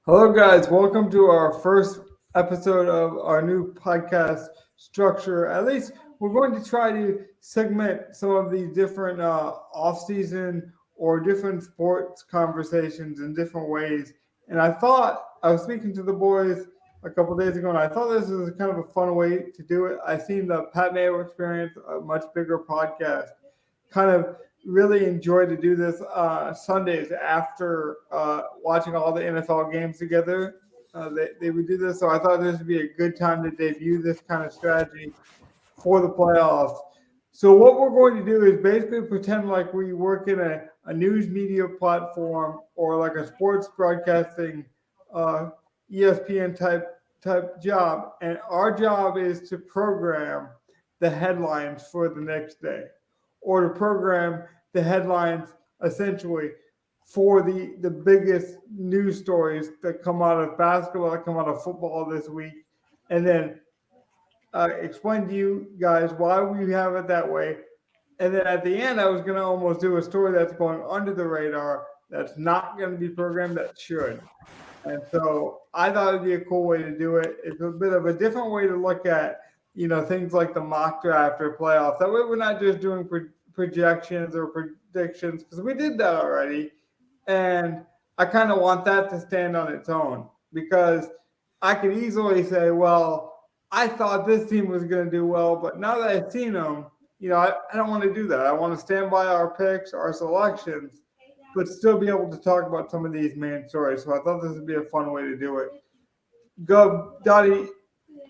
Hello, guys. Welcome to our first episode of our new podcast structure. At least we're going to try to segment some of these different off-season or different sports conversations in different ways. And I was speaking to the boys a couple days ago, and I thought this was kind of a fun way to do it. I seen the Pat Mayo Experience, a much bigger podcast, kind of really enjoy to do this Sundays after watching all the NFL games together. They would do this, so I thought this would be a good time to debut this kind of strategy for the playoffs. So what we're going to do is basically pretend like we work in a news media platform or like a sports broadcasting uh, ESPN type job, and our job is to program the headlines for the next day, or to program the headlines essentially for the biggest news stories that come out of basketball, that come out of football this week, and then explain to you guys why we have it that way. And then at the end, I was going to almost do a story that's going under the radar, that's not going to be programmed, that should. And so I thought it'd be a cool way to do it. It's a bit of a different way to look at, things like the mock draft or playoffs. That way we're not just doing projections or predictions, because we did that already. And I kind of want that to stand on its own, because I could easily say, well, I thought this team was going to do well, but now that I've seen them, I don't want to do that. I want to stand by our picks, our selections, but still be able to talk about some of these main stories. So I thought this would be a fun way to do it. Gov, Dottie,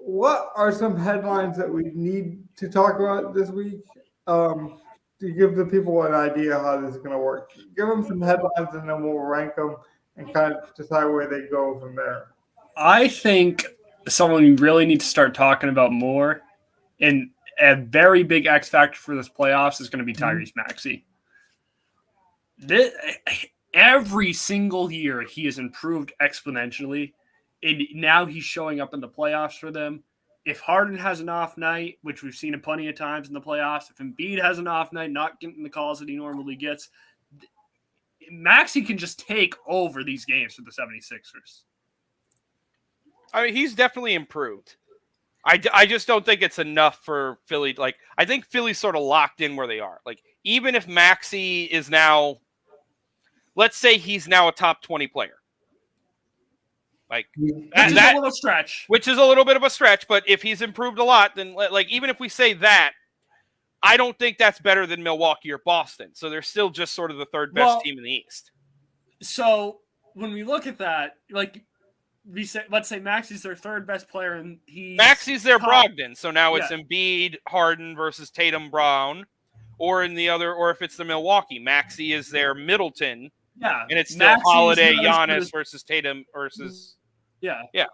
what are some headlines that we need to talk about this week, to give the people an idea how this is going to work? Give them some headlines, and then we'll rank them and kind of decide where they go from there. I think someone we really need to start talking about more, and a very big X factor for this playoffs is going to be Tyrese Maxey. Every single year he has improved exponentially, and now he's showing up in the playoffs for them. If Harden has an off night, which we've seen plenty of times in the playoffs, if Embiid has an off night, not getting the calls that he normally gets, Maxey can just take over these games for the 76ers. I mean, he's definitely improved. I just don't think it's enough for Philly. Like, I think Philly's sort of locked in where they are. Like, even if Maxey is now, let's say he's now a top 20 player. Like, which is a little stretch. Which is a little bit of a stretch, but if he's improved a lot, then, like, even if we say that, I don't think that's better than Milwaukee or Boston. So they're still just sort of the third best team in the East. So when we look at that, like, let's say Maxey's their third best player, and Maxey's their Brogdon. So now it's Embiid, Harden versus Tatum, Brown, or if it's the Milwaukee, Maxey is their Middleton. Yeah, and it's still Maxey's Holiday, Giannis versus Tatum versus Embiid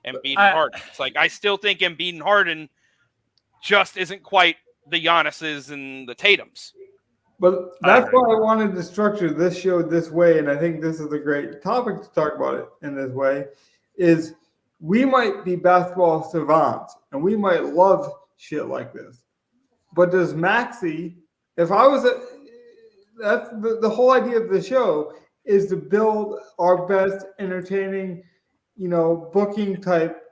and Harden. It's like, I still think Embiid and Harden just isn't quite the Giannis's and the Tatums. But that's why I wanted to structure this show this way, and I think this is a great topic to talk about it in this way, is we might be basketball savants, and we might love shit like this. But does Maxey, that's the whole idea of the show, is to build our best entertaining, booking type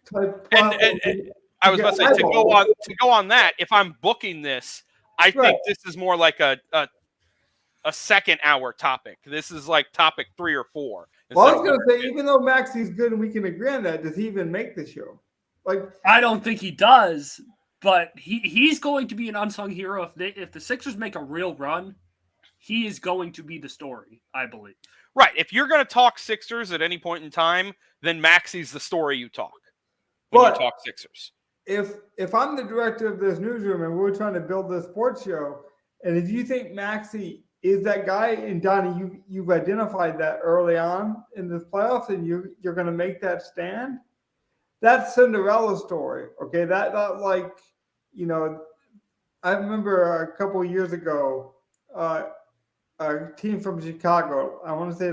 platform. And I was about to say, to go on that, if I'm booking this, I think this is more like a second hour topic. This is like topic 3 or 4. Well, I was going to say, even though Maxey's good and we can agree on that, does he even make the show? Like, I don't think he does, but he's going to be an unsung hero. If the Sixers make a real run, he is going to be the story, I believe. Right. If you're going to talk Sixers at any point in time, then Maxey's the story you talk when you talk Sixers. If I'm the director of this newsroom and we're trying to build this sports show, and if you think Maxey is that guy, and Donnie, you've identified that early on in this playoffs, and you're going to make that stand, that's Cinderella story. Okay, that like, I remember a couple of years ago, a team from Chicago, I want to say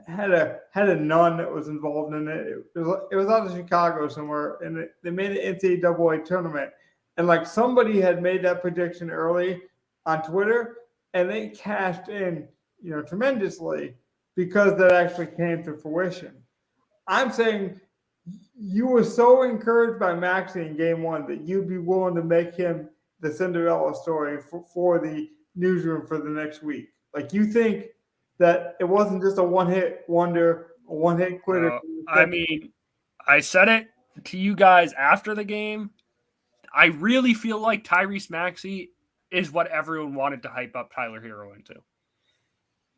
had a nun that was involved in it. It was out of Chicago somewhere, and they made an NCAA tournament. And like, somebody had made that prediction early on Twitter, and they cashed in, tremendously, because that actually came to fruition. I'm saying you were so encouraged by Maxey in game one that you'd be willing to make him the Cinderella story for the newsroom for the next week. Like you think that it wasn't just a one-hit wonder, a one-hit quitter. I mean, I said it to you guys after the game. I really feel like Tyrese Maxey is what everyone wanted to hype up Tyler Hero into.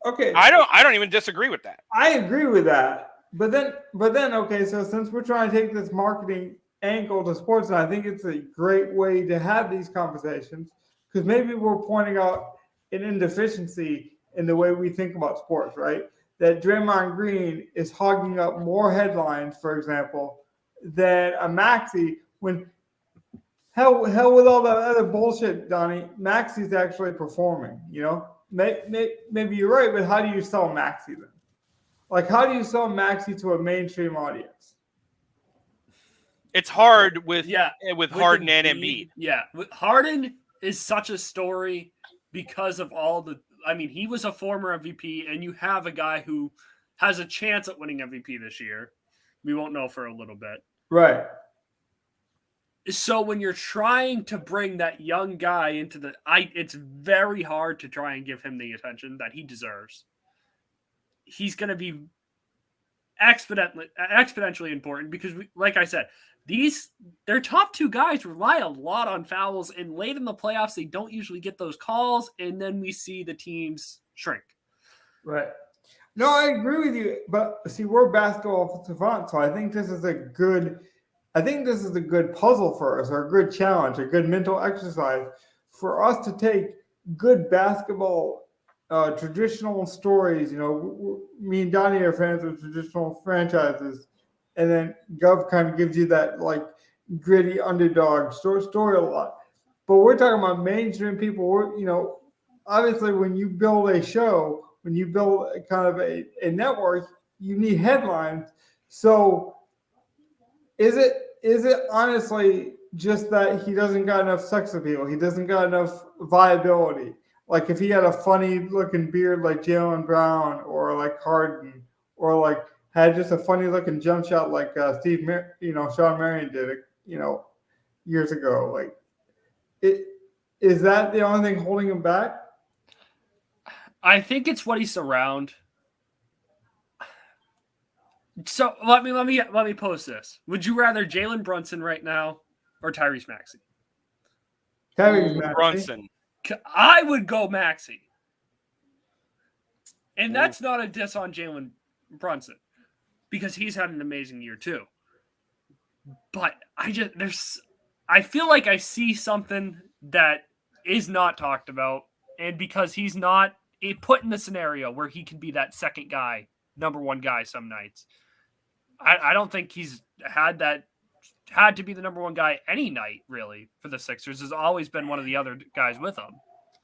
Okay. I don't even disagree with that. I agree with that. But then, okay, so since we're trying to take this marketing angle to sports, and I think it's a great way to have these conversations, because maybe we're pointing out an inefficiency in the way we think about sports, right? That Draymond Green is hogging up more headlines, for example, than a Maxey. When hell with all that other bullshit, Donnie, Maxey's actually performing. You know, maybe you're right, but how do you sell Maxey then? Like, how do you sell Maxey to a mainstream audience? It's hard with Harden and Embiid. Yeah, Harden is such a story because of all the. I mean, he was a former MVP, and you have a guy who has a chance at winning MVP this year. We won't know for a little bit. Right. So when you're trying to bring that young guy into it's very hard to try and give him the attention that he deserves. He's going to be exponentially important because, like I said, their top two guys rely a lot on fouls, and late in the playoffs, they don't usually get those calls, and then we see the teams shrink. Right. No, I agree with you, but see, we're basketball savants, so I think this is a good puzzle for us, or a good challenge, a good mental exercise for us to take good basketball traditional stories. You know, me and Donnie are fans of traditional franchises, and then Gov kind of gives you that like gritty underdog story a lot. But we're talking about mainstream people. Obviously when you build a show, when you build a kind of a network, you need headlines. So is it honestly just that he doesn't got enough sex appeal? He doesn't got enough viability. Like if he had a funny looking beard like Jaylen Brown or like Harden, or like had just a funny looking jump shot like Sean Marion did it, years ago. Like, is that the only thing holding him back? I think it's what he's around. So let me pose this: would you rather Jalen Brunson right now or Tyrese Maxey? Tyrese Maxey. Brunson. I would go Maxey, and that's not a diss on Jalen Brunson because he's had an amazing year too. But I feel like I see something that is not talked about, and because he's not put in the scenario where he can be that second guy, number one guy some nights. I don't think he's had to be the number one guy any night, really, for the Sixers. Has always been one of the other guys with him.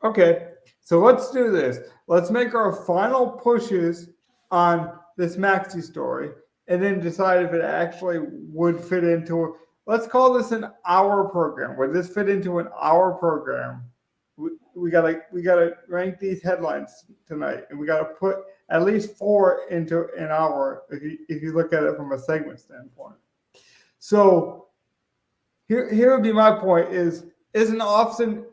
Okay, so let's do this. Let's make our final pushes on this Maxey story, and then decide if it actually would fit into. Let's call this an hour program. Would this fit into an hour program? We gotta rank these headlines tonight, and we gotta put at least 4 into an hour if you look at it from a segment standpoint. So here would be my point: isn't Austin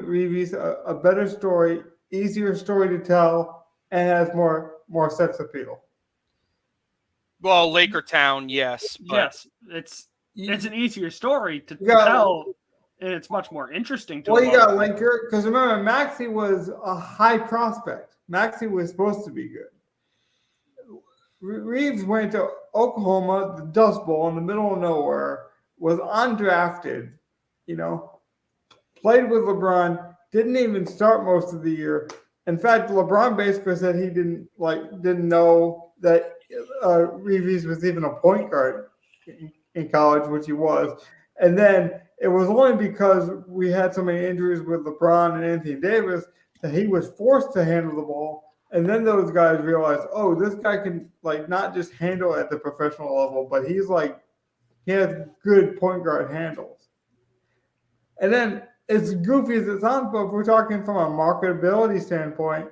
Reeves a better story, easier story to tell, and has more sex appeal? Well, Laker Town, yes. Yes, it's an easier story to tell, and it's much more interesting to. Well, you got Laker, because remember, Maxey was a high prospect. Maxey was supposed to be good. Reeves went to Oklahoma, the Dust Bowl in the middle of nowhere, was undrafted, played with LeBron, didn't even start most of the year. In fact, LeBron basically said he didn't know that Reeves was even a point guard in college, which he was. And then it was only because we had so many injuries with LeBron and Anthony Davis that he was forced to handle the ball. And then those guys realized, oh, this guy can not just handle at the professional level, but he has good point guard handles. And then, as goofy as it sounds, but if we're talking from a marketability standpoint,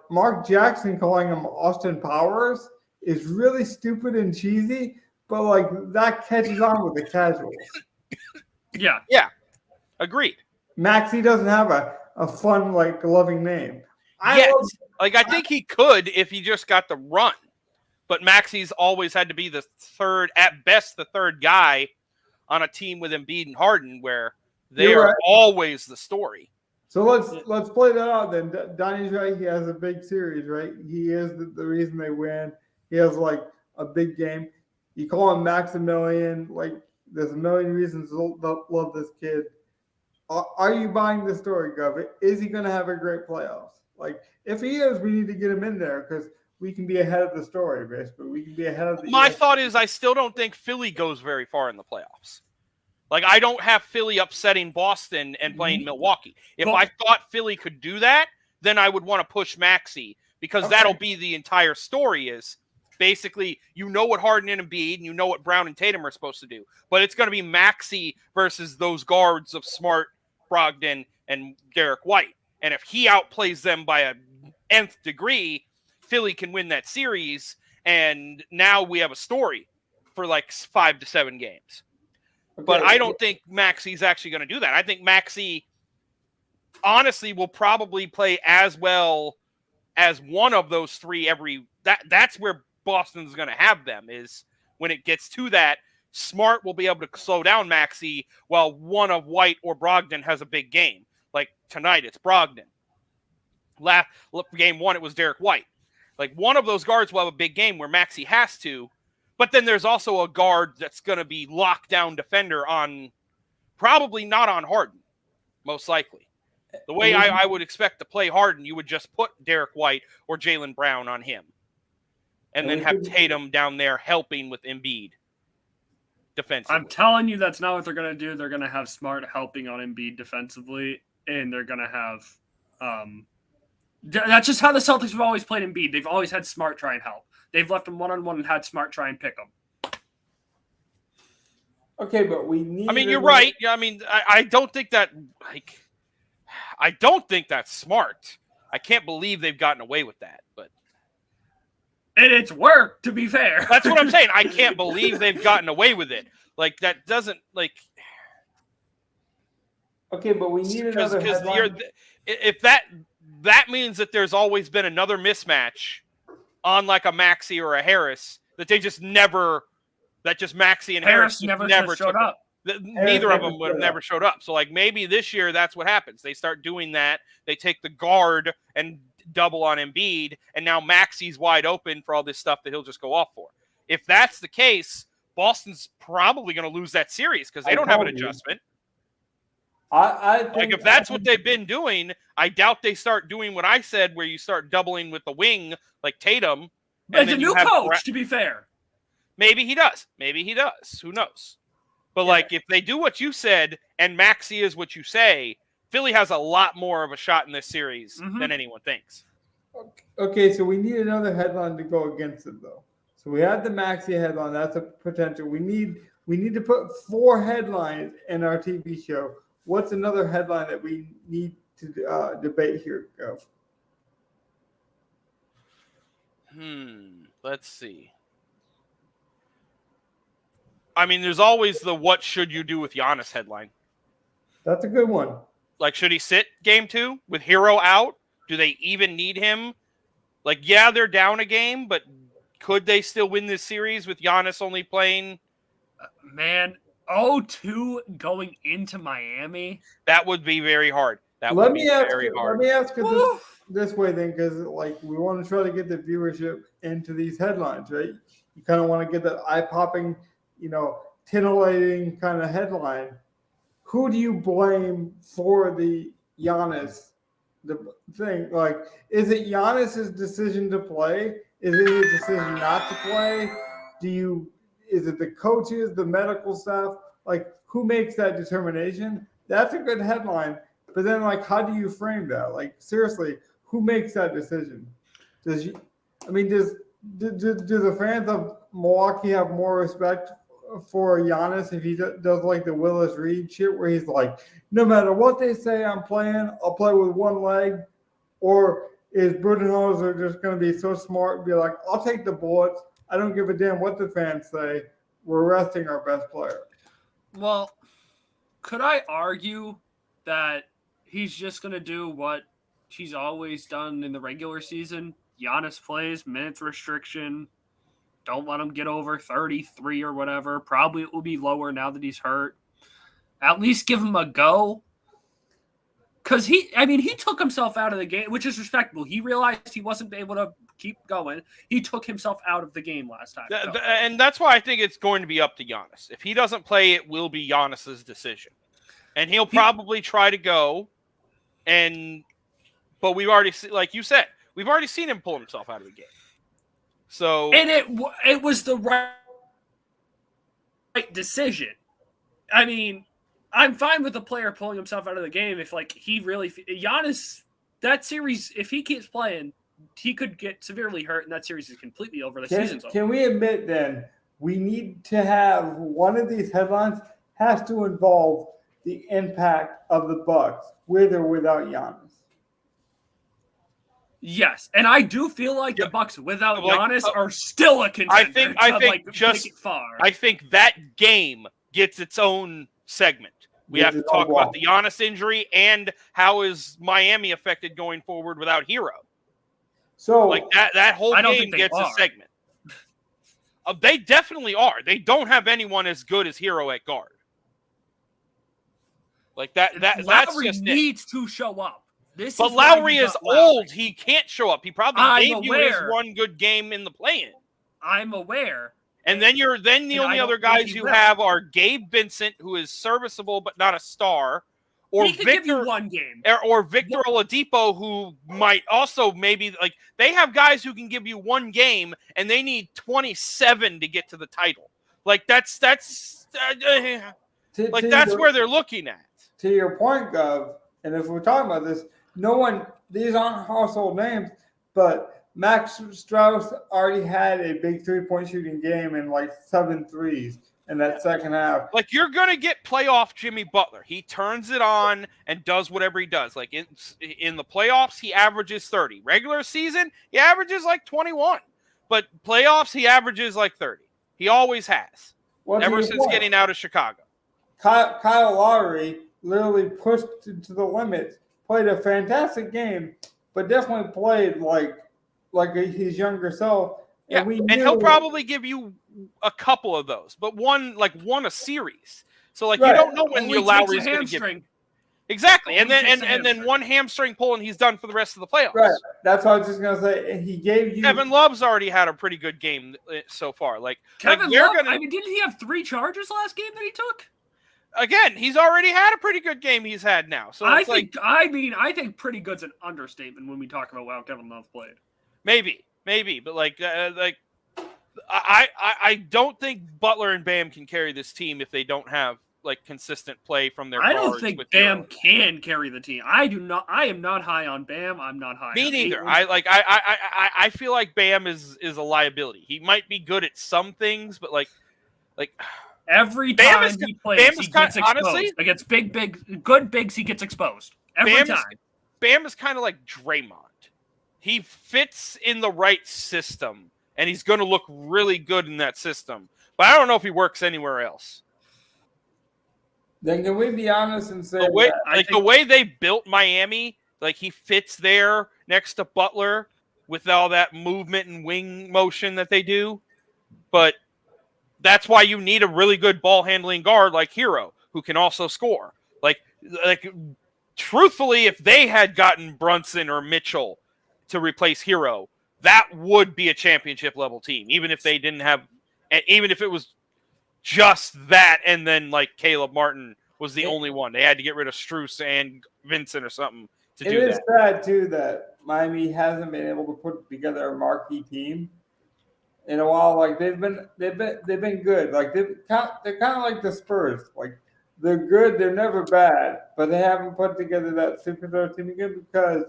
Mark Jackson calling him Austin Powers is really stupid and cheesy, but like that catches on with the casuals. Yeah. Yeah. Agreed. Maxie doesn't have a fun, like loving name. I think he could if he just got the run. But Maxie's always had to be the third, at best, the third guy on a team with Embiid and Harden, where they are always the story. So let's play that out then. Donnie's right. He has a big series, right? He is the reason they win. He has like a big game. You call him Maximilian. Like there's a million reasons to love this kid. Are you buying the story, Gov? Is he going to have a great playoffs? Like if he is, we need to get him in there because we can be ahead of the story, basically. We can be ahead of the. My thought is I still don't think Philly goes very far in the playoffs. Like, I don't have Philly upsetting Boston and playing Milwaukee. If I thought Philly could do that, then I would want to push Maxey because that'll be the entire story is basically you know what Harden and Embiid and you know what Brown and Tatum are supposed to do. But it's going to be Maxey versus those guards of Smart, Brogdon, and Derek White. And if he outplays them by a nth degree, Philly can win that series. And now we have a story for like 5 to 7 games. Okay. But I don't think Maxey's actually going to do that. I think Maxey, honestly, will probably play as well as one of those three that's where Boston's going to have them is when it gets to that, Smart will be able to slow down Maxey while one of White or Brogdon has a big game. Like tonight, it's Brogdon. Game 1, it was Derek White. Like one of those guards will have a big game where Maxey has to. But then there's also a guard that's going to be lockdown defender on, probably not on Harden, most likely. The way I would expect to play Harden, you would just put Derek White or Jaylen Brown on him. And then have Tatum down there helping with Embiid defensively. I'm telling you that's not what they're going to do. They're going to have Smart helping on Embiid defensively, and they're going to have that's just how the Celtics have always played Embiid. They've always had Smart try and help. They've left him one-on-one and had Smart try and pick him. Okay, but we need... I mean, you're right. I mean, I don't think that... Like, I don't think that's smart. I can't believe they've gotten away with that, but... And it's worked, to be fair. That's what I'm saying. I can't believe they've gotten away with it. Like, that doesn't, like... Okay, but we need another headline. If that means that there's always been another mismatch on like a Maxey or a Harris that they just never, that just Maxey and Harris never showed up. Neither of them would have never showed up. So like maybe this year that's what happens. They start doing that. They take the guard and double on Embiid, and now Maxey's wide open for all this stuff that he'll just go off for. If that's the case, Boston's probably going to lose that series because they don't have an adjustment. I think, like if that's what they've been doing, I doubt they start doing what I said, where you start doubling with the wing like Tatum. It's a new coach, to be fair. Maybe he does. Maybe he does. Who knows? But like, if they do what you said and Maxey is what you say, Philly has a lot more of a shot in this series than anyone thinks. Okay, so we need another headline to go against it, though. So we had the Maxey headline. That's a potential. We need to put 4 headlines in our TV show. What's another headline that we need to debate here, Gov? Let's see. I mean, there's always the "What should you do with Giannis" headline. That's a good one. Like, should he sit game 2 with Hero out? Do they even need him? Like, yeah, they're down a game, but could they still win this series with Giannis only playing? Man. 0-2 going into Miami. That would be very hard. Let me ask it this way then, because like we want to try to get the viewership into these headlines, right? You kind of want to get that eye-popping, titillating kind of headline. Who do you blame for the Giannis thing? Like, is it Giannis's decision to play? Is it his decision not to play? Is it the coaches, the medical staff? Like, who makes that determination? That's a good headline. But then, like, how do you frame that? Like, seriously, who makes that decision? Do the fans of Milwaukee have more respect for Giannis if he does like the Willis Reed shit where he's like, no matter what they say I'm playing, I'll play with one leg? Or is Budenholzer just going to be so smart and be like, I'll take the bullets. I don't give a damn what the fans say. We're resting our best player. Well, could I argue that he's just going to do what he's always done in the regular season? Giannis plays, minutes restriction. Don't let him get over 33 or whatever. Probably it will be lower now that he's hurt. At least give him a go. Because he took himself out of the game, which is respectable. He realized he wasn't able to keep going. He took himself out of the game last time. And that's why I think it's going to be up to Giannis. If he doesn't play, it will be Giannis's decision. And he'll probably try to go. But we've already, like you said, we've already seen him pull himself out of the game. So, and it was the right decision. I mean, I'm fine with the player pulling himself out of the game if, like, he really Giannis, that series, if he keeps playing, he could get severely hurt, and that series is completely over. The season's over. Can we admit then we need to have one of these headlines has to involve the impact of the Bucks with or without Giannis? Yes, and I do feel like the Bucks without Giannis are still a contender. I think that game gets its own segment. We have to talk about the Giannis injury and how is Miami affected going forward without Hero. So like that whole game gets a segment. They definitely are. They don't have anyone as good as Hero at guard. Like that. That's Lowry just needs to show up. But Lowry is old. He can't show up. He probably gave you his one good game in the play-in. I'm aware. And then the only other guys you have are Gabe Vincent, who is serviceable but not a star, or he could give you one game, or Victor Oladipo, who might also maybe like they have guys who can give you one game, and they need 27 to get to the title. Like that's where they're looking at. To your point, Gov, and if we're talking about this. These aren't household names, but Max Strauss already had a big 3-point shooting game and like 7 threes in that second half. Like you're going to get playoff Jimmy Butler. He turns it on and does whatever he does. Like in the playoffs, he averages 30. Regular season, he averages like 21. But playoffs, he averages like 30. He always has. Ever since getting out of Chicago. Kyle Lowry literally pushed to the limits. Played a fantastic game, but definitely played like his younger self. And he'll probably give you a couple of those, but one a series. So like you don't know when your Lowry's going to give you. Exactly, and then one hamstring pull and he's done for the rest of the playoffs. Right, that's what I was just going to say. He gave you. Kevin Love's already had a pretty good game so far. Like Kevin Love. Didn't he have 3 charges last game that he took? Again, he's already had a pretty good game he's had now. So I think pretty good's an understatement when we talk about how Kevin Love played. Maybe, but I don't think Butler and Bam can carry this team if they don't have like consistent play from their guards. I don't think Bam can carry the team. I do not. I am not high on Bam. I'm not high. Me neither. I feel like Bam is a liability. He might be good at some things, but like. Every time he plays, he gets exposed. Honestly, against good bigs, he gets exposed. Every time. Bam is kind of like Draymond. He fits in the right system, and he's going to look really good in that system. But I don't know if he works anywhere else. Then can we be honest and say the way they built Miami, like he fits there next to Butler with all that movement and wing motion that they do, but that's why you need a really good ball handling guard like Hero who can also score. Like truthfully, if they had gotten Brunson or Mitchell to replace Hero, that would be a championship level team. Even if they didn't have, even if it was just that, and then like Caleb Martin was the only one. They had to get rid of Strus and Vincent or something to do that. It is sad too that Miami hasn't been able to put together a marquee team in a while. Like they've been good. Like they're kind of like the Spurs. Like they're good, they're never bad, but they haven't put together that superstar team again because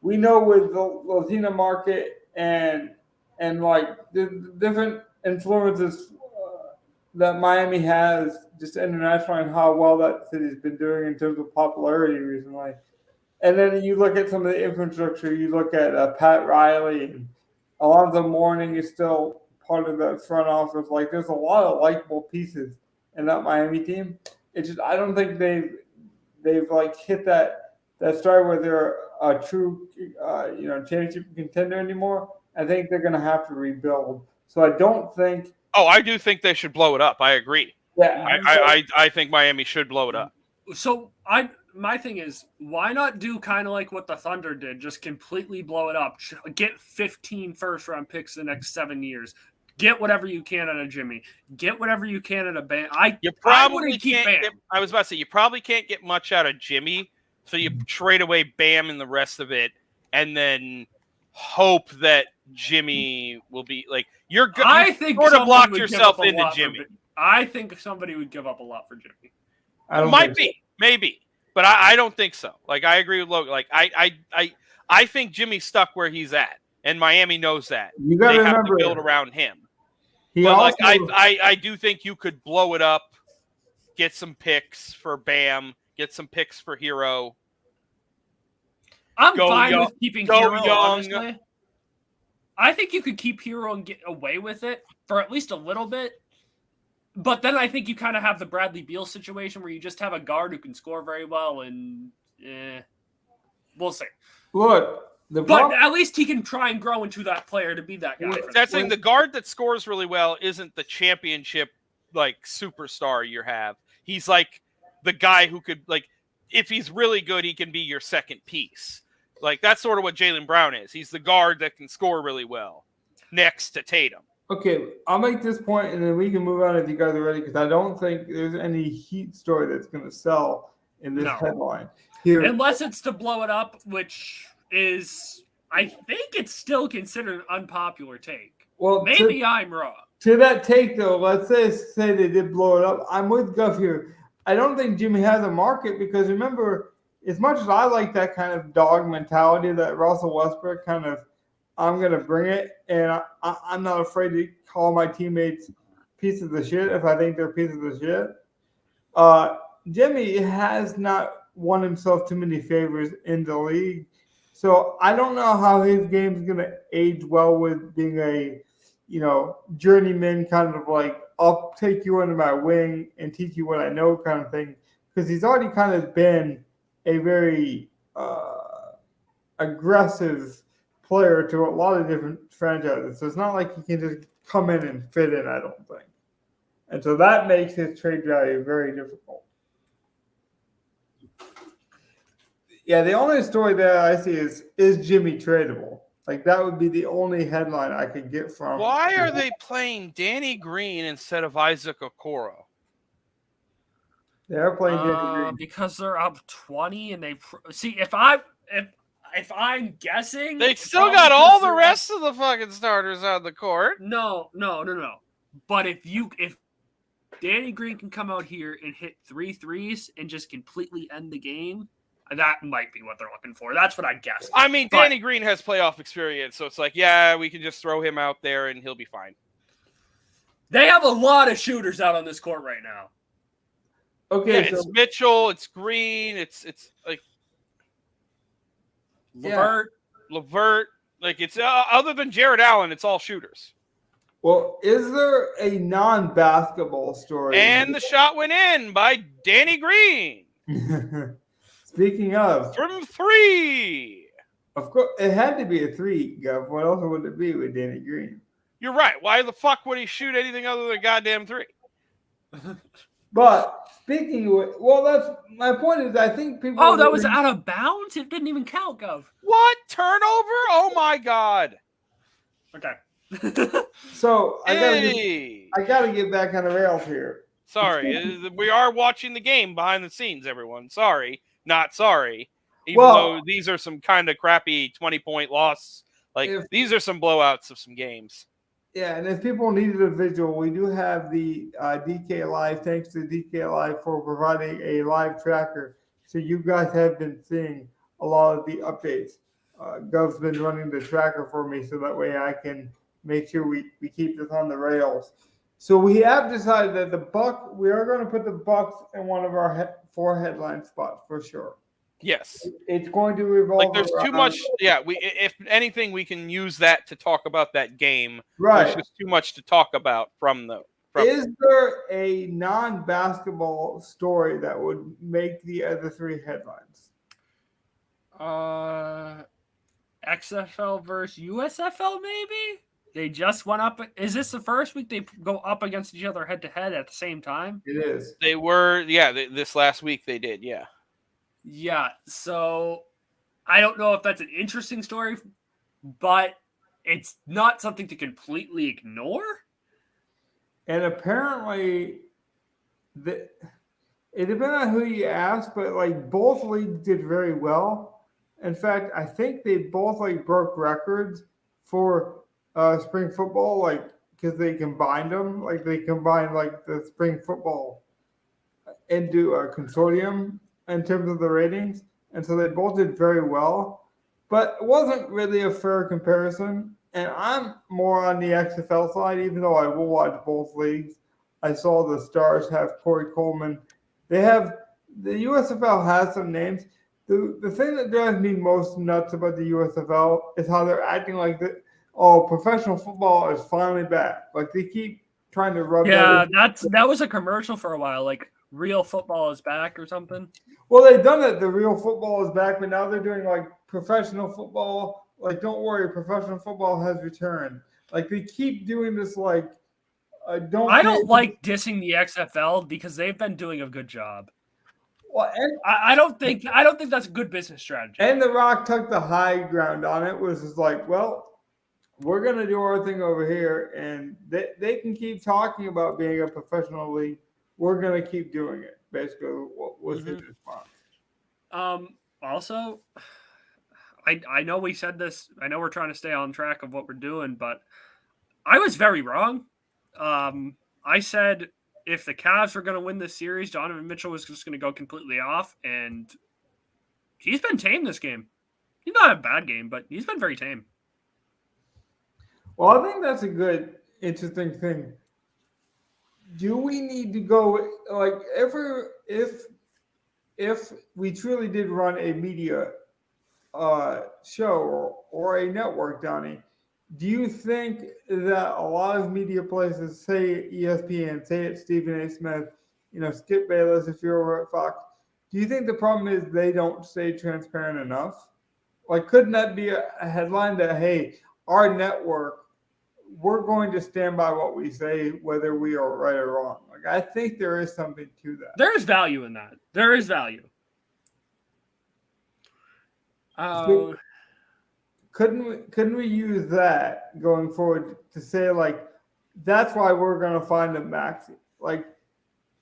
we know with the Latino market and like the different influences that Miami has just internationally and how well that city's been doing in terms of popularity recently. And then you look at some of the infrastructure. You look at Pat Riley and Alonzo Mourning is still part of the front office. Like there's a lot of likable pieces in that Miami team. It's just I don't think they've like hit that stride where they're a true championship contender anymore. I think they're gonna have to rebuild. So I don't think. Oh, I do think they should blow it up. I agree. Yeah, I think Miami should blow it up. So my thing is, why not do kind of like what the Thunder did? Just completely blow it up. Get 15 first-round picks the next 7 years. Get whatever you can out of Jimmy. Get whatever you can out of Bam. You probably can't get, I was about to say, you probably can't get much out of Jimmy, so you trade away Bam and the rest of it, and then hope that Jimmy will be like you're good. I think sort of locked yourself into Jimmy. I think somebody would give up a lot for Jimmy. Might be, maybe, but I don't think so. Like I agree with Logan. Like I think Jimmy's stuck where he's at, and Miami knows that. You got to remember, have to build around him. But I do think you could blow it up, get some picks for Bam, get some picks for Hero. I'm fine with keeping Hero, honestly. I think you could keep Hero and get away with it for at least a little bit. But then I think you kind of have the Bradley Beal situation where you just have a guard who can score very well, and we'll see. Look, but at least he can try and grow into that player to be that guy. That's saying the guard that scores really well isn't the championship like superstar you have. He's like the guy who could like if he's really good, he can be your second piece. Like that's sort of what Jaylen Brown is. He's the guard that can score really well next to Tatum. Okay, I'll make this point and then we can move on if you guys are ready because I don't think there's any Heat story that's going to sell in this headline. Here. Unless it's to blow it up, which is, I think it's still considered an unpopular take. Well, maybe I'm wrong. To that take, though, let's say they did blow it up. I'm with Guff here. I don't think Jimmy has a market because remember, as much as I like that kind of dog mentality that Russell Westbrook kind of, I'm going to bring it, and I'm not afraid to call my teammates pieces of shit if I think they're pieces of shit. Jimmy has not won himself too many favors in the league, so I don't know how his game is going to age well with being a, journeyman kind of like, I'll take you under my wing and teach you what I know kind of thing, because he's already kind of been a very aggressive player to a lot of different franchises. So it's not like he can just come in and fit in, I don't think. And so that makes his trade value very difficult. Yeah, the only story that I see is Jimmy tradable? Like that would be the only headline I could get from. Why are they playing Danny Green instead of Isaac Okoro? They're playing Danny Green because they're up 20, and they see if I'm guessing, they still got all the rest of the fucking starters on the court. No. But if Danny Green can come out here and hit 3 threes and just completely end the game, that might be what they're looking for. That's what I guess. I mean, Danny Green has playoff experience, so it's like, yeah, we can just throw him out there and he'll be fine. They have a lot of shooters out on this court right now. Okay, yeah, it's Mitchell, it's Green, it's like Levert, like it's other than Jared Allen, it's all shooters. Well, is there a non-basketball story? And the shot went in by Danny Green. Speaking of from 3, of course it had to be a 3. Gov. What else would it be with Danny Green? You're right. Why the fuck would he shoot anything other than a goddamn 3? But speaking of, that's my point. Is I think people. Oh, that was out of bounds. It didn't even count, Gov. What turnover? Oh my god. Okay. So I gotta get back on the rails here. Sorry, we are watching the game behind the scenes. Everyone, sorry, not sorry. Even though these are some kind of crappy 20-point loss, these are some blowouts of some games. Yeah, and if people needed a visual, we do have the DK Live. Thanks to DK Live for providing a live tracker. So you guys have been seeing a lot of the updates. Gov's been running the tracker for me so that way I can make sure we keep this on the rails. So we have decided that we are going to put the Bucks in one of our 4 headline spots for sure. Yes. It's going to revolve Like there's too around- much. Yeah, if anything, we can use that to talk about that game. Right. There's just too much to talk about from Is there a non-basketball story that would make the other three headlines? XFL versus USFL, maybe? They just went up. Is this the first week they go up against each other head to head at the same time? It is. They were, yeah. This last week they did, yeah. Yeah. So I don't know if that's an interesting story, but it's not something to completely ignore. And apparently, it depends on who you ask, but like both leagues did very well. In fact, I think they both like broke records for spring football, like because they combined them, like they combined like the spring football into a consortium in terms of the ratings, and so they both did very well. But it wasn't really a fair comparison. And I'm more on the XFL side, even though I will watch both leagues. I saw the Stars have Corey Coleman. They have the USFL has some names. The thing that drives me most nuts about the USFL is how they're acting like that. Oh, professional football is finally back. Like they keep trying to rub. Yeah, that was a commercial for a while. Like real football is back or something. Well, they've done it. The real football is back, but now they're doing like professional football. Like, don't worry, professional football has returned. Like they keep doing this. Like, I don't like dissing the XFL because they've been doing a good job. Well, and, I don't think that's a good business strategy. And The Rock took the high ground on it. Was just like, well, we're gonna do our thing over here, and they can keep talking about being a professional league. We're gonna keep doing it. Basically, what was his response? Also, I know we said this. I know we're trying to stay on track of what we're doing, but I was very wrong. I said if the Cavs were going to win this series, Donovan Mitchell was just going to go completely off, and he's been tame this game. He's not a bad game, but he's been very tame. Well, I think that's a good, interesting thing. Do we need to go like if we truly did run a media show or a network, Donnie? Do you think that a lot of media places, say ESPN, say it's Stephen A. Smith, Skip Bayless, if you're over at Fox, do you think the problem is they don't stay transparent enough? Like, couldn't that be a headline that, hey, our network, we're going to stand by what we say, whether we are right or wrong? Like, I think there is something to that. There is value in that. There is value. Couldn't we use that going forward to say, like, that's why we're going to find a Maxi? Like,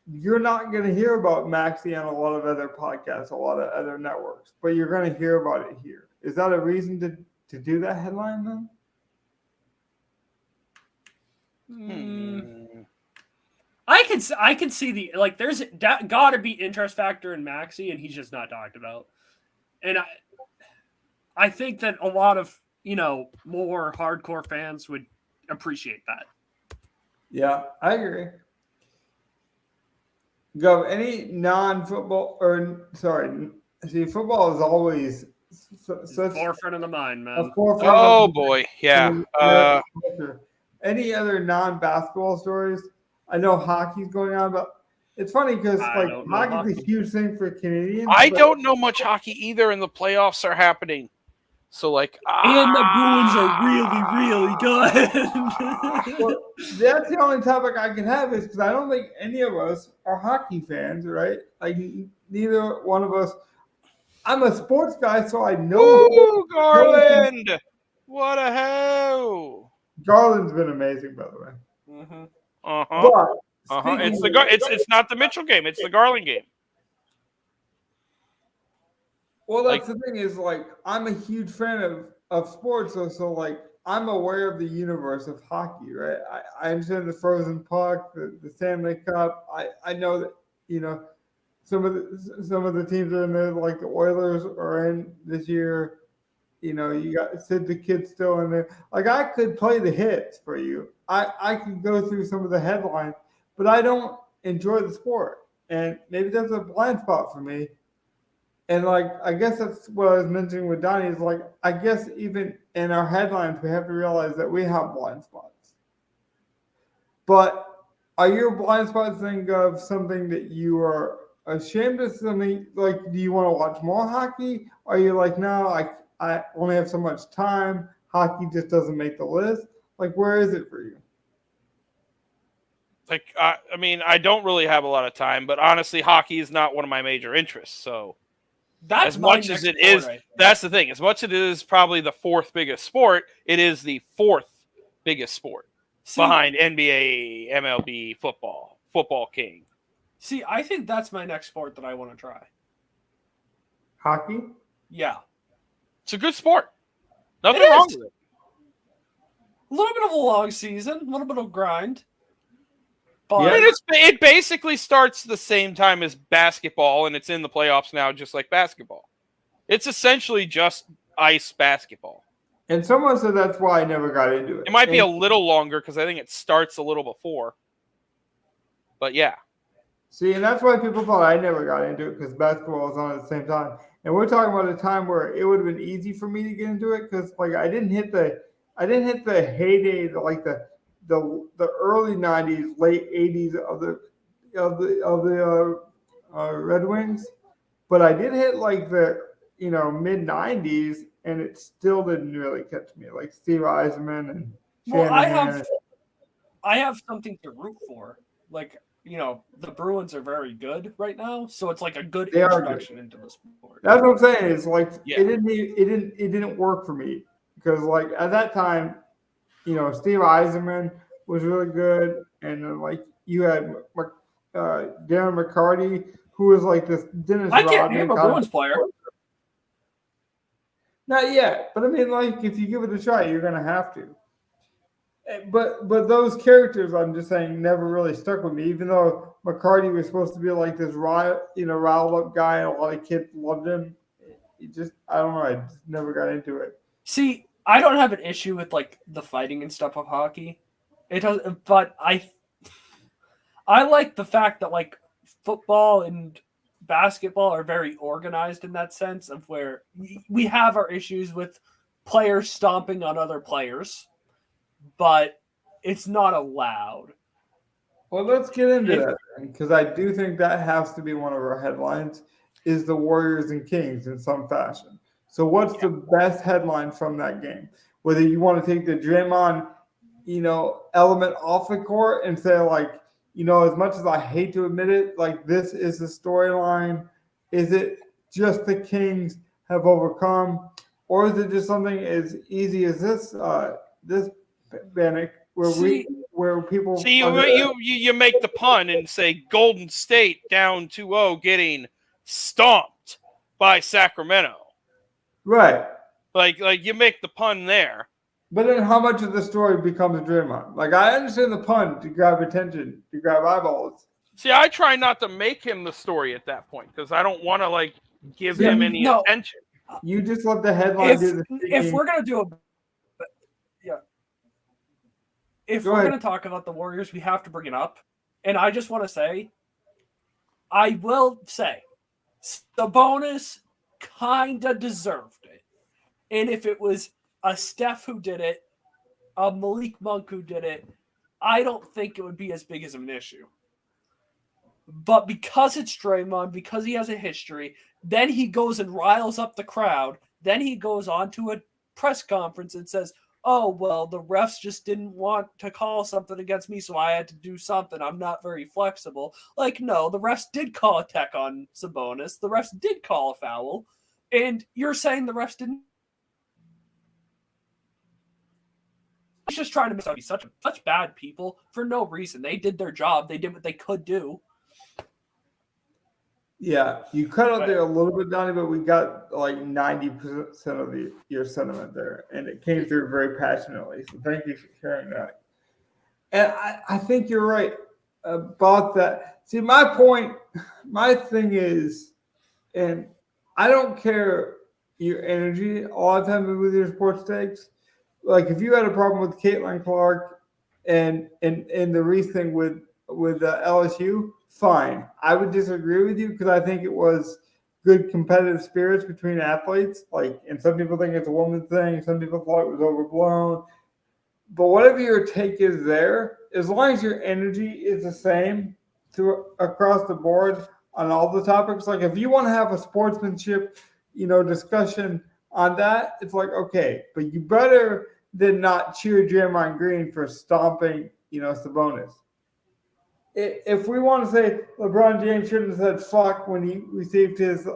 you're not going to hear about Maxi on a lot of other podcasts, a lot of other networks, but you're going to hear about it here. Is that a reason to do that headline then? I can see the, like, there's got to be interest factor in Maxi, and he's just not talked about. And I think that a lot of, more hardcore fans would appreciate that. Yeah, I agree. Gov, any non-football football is always such forefront of the mind, man. Oh boy, yeah. Any other non-basketball stories? I know hockey's going on, but it's funny because hockey's a huge thing for Canadians. I don't know much hockey either, and the playoffs are happening. So, and the Bruins are really, really good. Well, that's the only topic I can have is because I don't think any of us are hockey fans, right? Like, neither one of us. I'm a sports guy, so I know. Ooh, Garland! What a hoe! Garland's been amazing, by the way. Mm-hmm. It's not the Mitchell game; it's the Garland game. Well, that's the thing is, like, I'm a huge fan of sports, so like, I'm aware of the universe of hockey, right? I understand the Frozen Puck, the Stanley Cup. I know that, some of the teams are in there, like the Oilers are in this year. You got Sid the Kid still in there. Like, I could play the hits for you. I could go through some of the headlines, but I don't enjoy the sport. And maybe that's a blind spot for me. And like, I guess that's what I was mentioning with Donnie is like, I guess even in our headlines, we have to realize that we have blind spots. But are your blind spots think of something that you are ashamed of? Something like, do you want to watch more hockey? Are you like, no, I only have so much time. Hockey just doesn't make the list. Like, where is it for you? Like, I mean, I don't really have a lot of time, but honestly, hockey is not one of my major interests. So, That's as much as it is, that's the thing. As much as it is probably the fourth biggest sport, it is the fourth biggest sport behind NBA, MLB, football king. See, I think that's my next sport that I want to try. Hockey? Yeah. It's a good sport. Nothing wrong with it. A little bit of a long season, a little bit of grind. But yeah, I mean, it basically starts the same time as basketball, and it's in the playoffs now, just like basketball. It's essentially just ice basketball. And someone said that's why I never got into it. It might be a little longer because I think it starts a little before. But yeah. See, and that's why people thought I never got into it because basketball was on at the same time. And we're talking about a time where it would have been easy for me to get into it because like I didn't hit the heyday, like the early '90s, late '80s of the Red Wings, but I did hit like the mid '90s, and it still didn't really catch me. Like Steve Eisenman and Shanahan. I have something to root for. Like the Bruins are very good right now, so it's like a good introduction into the sport. That's what I'm saying. It's like it didn't work for me because like at that time, Steve Eisenman was really good, and then like you had Darren McCarty, who was like this Dennis Rodman. I can't name a Bruins player. Not yet, but I mean, like if you give it a try, you're gonna have to. But those characters, I'm just saying, never really stuck with me. Even though McCarty was supposed to be like this riled up guy, and a lot of kids loved him. I don't know. I just never got into it. See, I don't have an issue with like the fighting and stuff of hockey. It does, but I like the fact that like football and basketball are very organized in that sense of where we have our issues with players stomping on other players, but it's not allowed. Well, let's get into that because I do think that has to be one of our headlines is the Warriors and Kings in some fashion. So what's the best headline from that game? Whether you want to take the Draymond, element off the court and say like, as much as I hate to admit it, like this is the storyline. Is it just the Kings have overcome, or is it just something as easy as this Bannock where people see you make the pun and say Golden State down 2-0 getting stomped by Sacramento. Right. Like you make the pun there. But then how much of the story becomes Draymond? Like I understand the pun to grab attention, to grab eyeballs. See, I try not to make him the story at that point because I don't want to like give him any attention. You just let the headline do the thinking. If we're gonna do If we're going to talk about the Warriors, we have to bring it up. And I just want to say, I will say, Sabonis kind of deserved it. And if it was a Steph who did it, a Malik Monk who did it, I don't think it would be as big as an issue. But because it's Draymond, because he has a history, then he goes and riles up the crowd. Then he goes on to a press conference and says, oh, well, the refs just didn't want to call something against me, so I had to do something. I'm not very flexible. Like, no, the refs did call a tech on Sabonis. The refs did call a foul. And you're saying the refs didn't? He's just trying to be such bad people for no reason. They did their job. They did what they could do. Yeah, you cut out there a little bit, Donnie, but we got like 90% of your sentiment there, and it came through very passionately. So thank you for sharing that. And I think you're right about that. See, my thing is, and I don't care your energy all the time with your sports takes. Like if you had a problem with Caitlin Clark and the Reese thing with LSU, fine. I would disagree with you because I think it was good competitive spirits between athletes. Like, and some people think it's a woman's thing. Some people thought it was overblown. But whatever your take is there, as long as your energy is the same across the board on all the topics, like if you want to have a sportsmanship, discussion on that, it's like, okay, but you better than not cheer Draymond Green for stomping, Sabonis. If we want to say LeBron James shouldn't have said fuck when he received his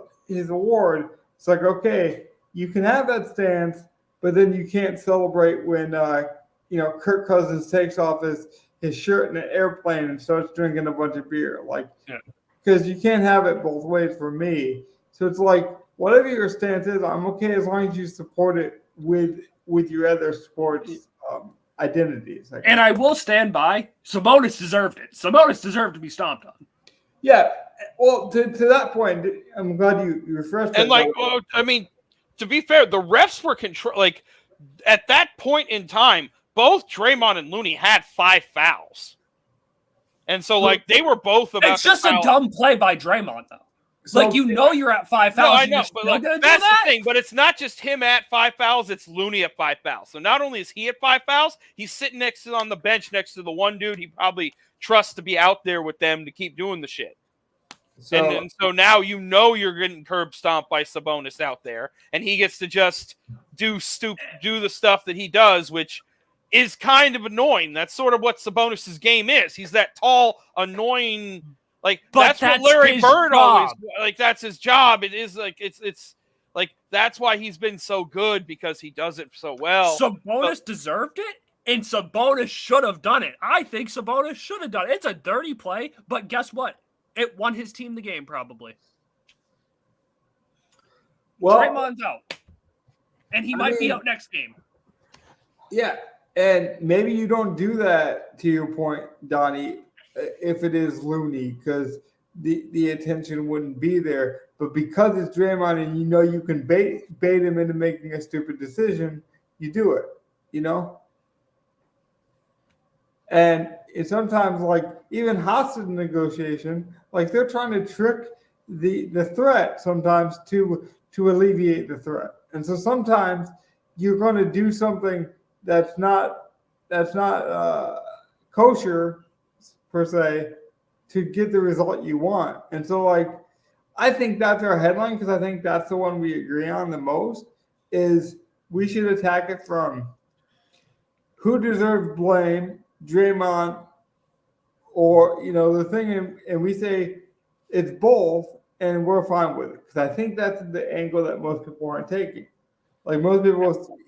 award, it's like, okay, you can have that stance, but then you can't celebrate when Kirk Cousins takes off his shirt in an airplane and starts drinking a bunch of beer. Like, because you can't have it both ways for me. So it's like, whatever your stance is, I'm okay as long as you support it with your other sports identities. And I will stand by, Sabonis deserved it. Sabonis deserved to be stomped on. Yeah. Well, to that point, I'm glad you refreshed and that. And to be fair, the refs were at that point in time, both Draymond and Looney had 5 fouls. And so, they were both about It's just a dumb play by Draymond, though. So, you're at 5 fouls. No, I know, but that's the thing. But it's not just him at 5 fouls; it's Looney at 5 fouls. So not only is he at 5 fouls, he's sitting on the bench next to the one dude he probably trusts to be out there with them to keep doing the shit. So now you're getting curb stomped by Sabonis out there, and he gets to just do the stuff that he does, which is kind of annoying. That's sort of what Sabonis's game is. He's that tall, annoying. That's what Larry Bird always that's his job. It is it's that's why he's been so good, because he does it so well. Sabonis deserved it, and Sabonis should have done it. I think Sabonis should have done it. It's a dirty play, but guess what? It won his team the game, probably. Well, Draymond's out, and he might be out next game. Yeah, and maybe you don't do that, to your point, Donnie, if it is Looney, because the attention wouldn't be there. But because it's Draymond and you can bait him into making a stupid decision, you do it, And it's sometimes even hostage negotiation, they're trying to trick the threat sometimes to alleviate the threat. And so sometimes you're going to do something that's not kosher per se to get the result you want. And so I think that's our headline, because I think that's the one we agree on the most, is we should attack it from who deserves blame, Draymond, or the thing, and we say it's both, and we're fine with it, because I think that's the angle that most people aren't taking. Most people.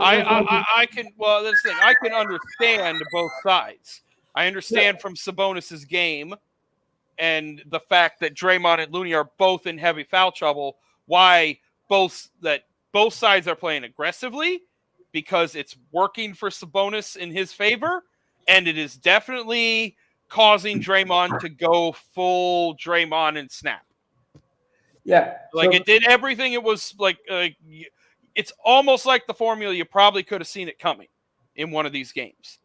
I can. Well, that's the thing. I can understand both sides. I understand from Sabonis's game and the fact that Draymond and Looney are both in heavy foul trouble, why both sides are playing aggressively, because it's working for Sabonis in his favor, and it is definitely causing Draymond to go full Draymond and snap. Yeah. It did everything. It was it's almost like the formula. You probably could have seen it coming in one of these games.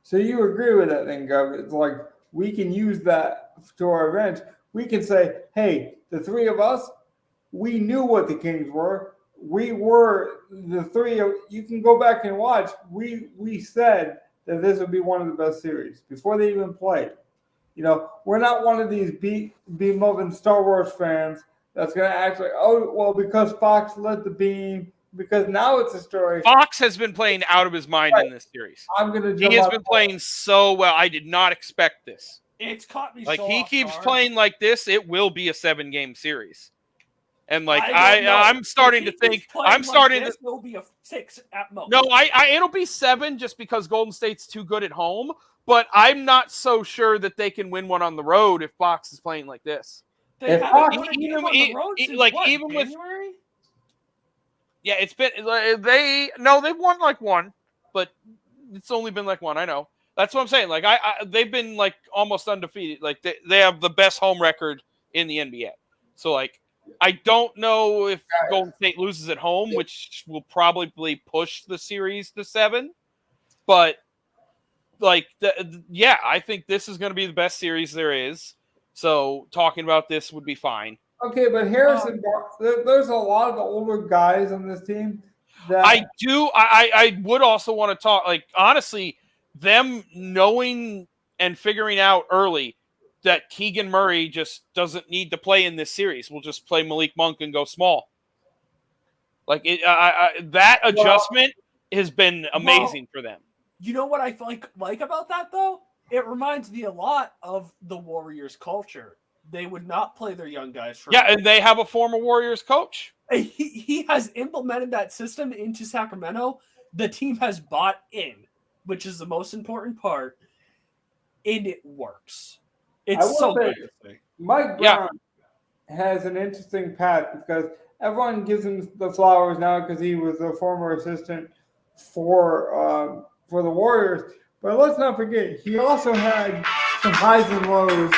So you agree with that thing, Gov? It's we can use that to our advantage. We can say, hey, the three of us, we knew what the Kings were. We were the three of, you can go back and watch. We said that this would be one of the best series before they even played. We're not one of these beam-loving Star Wars fans that's going to act like, oh, well, because Fox led the beam, because now it's a story. Fox has been playing out of his mind in this series. He has been playing so well. I did not expect this. It's caught me he keeps playing like this, it will be a 7-game series. And I'm starting to think this will be a 6 at most. No, it'll be 7 just because Golden State's too good at home, but I'm not so sure that they can win one on the road if Fox is playing like this. They haven't won a game on the road since even January? Yeah, it's been they've won one, but it's only been one. I know. That's what I'm saying. They've been almost undefeated. They have the best home record in the NBA. So I don't know if Golden State loses at home, which will probably push the series to 7. But I think this is going to be the best series there is. So talking about this would be fine. Okay, but Harrison, there's a lot of the older guys on this team that I would also want to talk, like, honestly, them knowing and figuring out early that Keegan Murray just doesn't need to play in this series. We'll just play Malik Monk and go small. Like, that adjustment has been amazing for them. You know what I like about that, though? It reminds me a lot of the Warriors culture. They would not play their young guys for and they have a former Warriors coach. He has implemented that system into Sacramento. The team has bought in, which is the most important part, and it works. It's so good to see. Mike Brown has an interesting path because everyone gives him the flowers now because he was a former assistant for the Warriors. But let's not forget, he also had some highs and lows.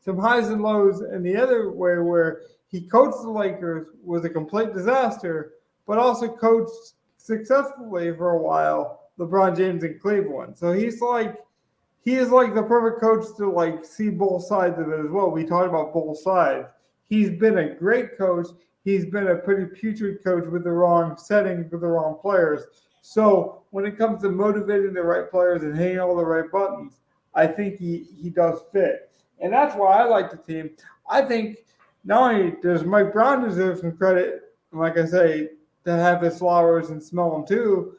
Some highs and lows in the other way where he coached the Lakers, was a complete disaster, but also coached successfully for a while LeBron James in Cleveland. So he is like the perfect coach to like see both sides of it as well. We talked about both sides. He's been a great coach. He's been a pretty putrid coach with the wrong setting, with the wrong players. So when it comes to motivating the right players and hitting all the right buttons, I think he does fit. And that's why I like the team. I think not only does Mike Brown deserve some credit, and like I say, to have his flowers and smell them too,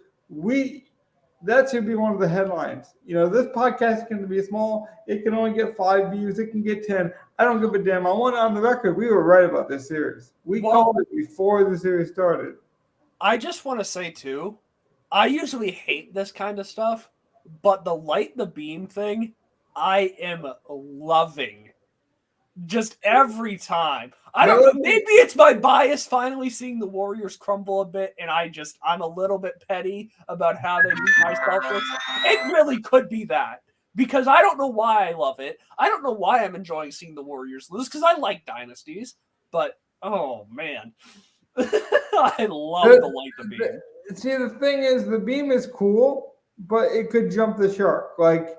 that should be one of the headlines. You know, this podcast is going to be small. It can only get 5 views. It can get 10. I don't give a damn. I want it on the record. We were right about this series. We called it before the series started. I just want to say, too, I usually hate this kind of stuff, but the light the beam thing, I am loving. Just every time. I don't know. Maybe it's my bias finally seeing the Warriors crumble a bit, and I'm a little bit petty about how they beat my Celtics. It really could be that. Because I don't know why I love it. I don't know why I'm enjoying seeing the Warriors lose, because I like dynasties. But, oh, man. I love the light the beam. See, the thing is, the beam is cool, but it could jump the shark. Like,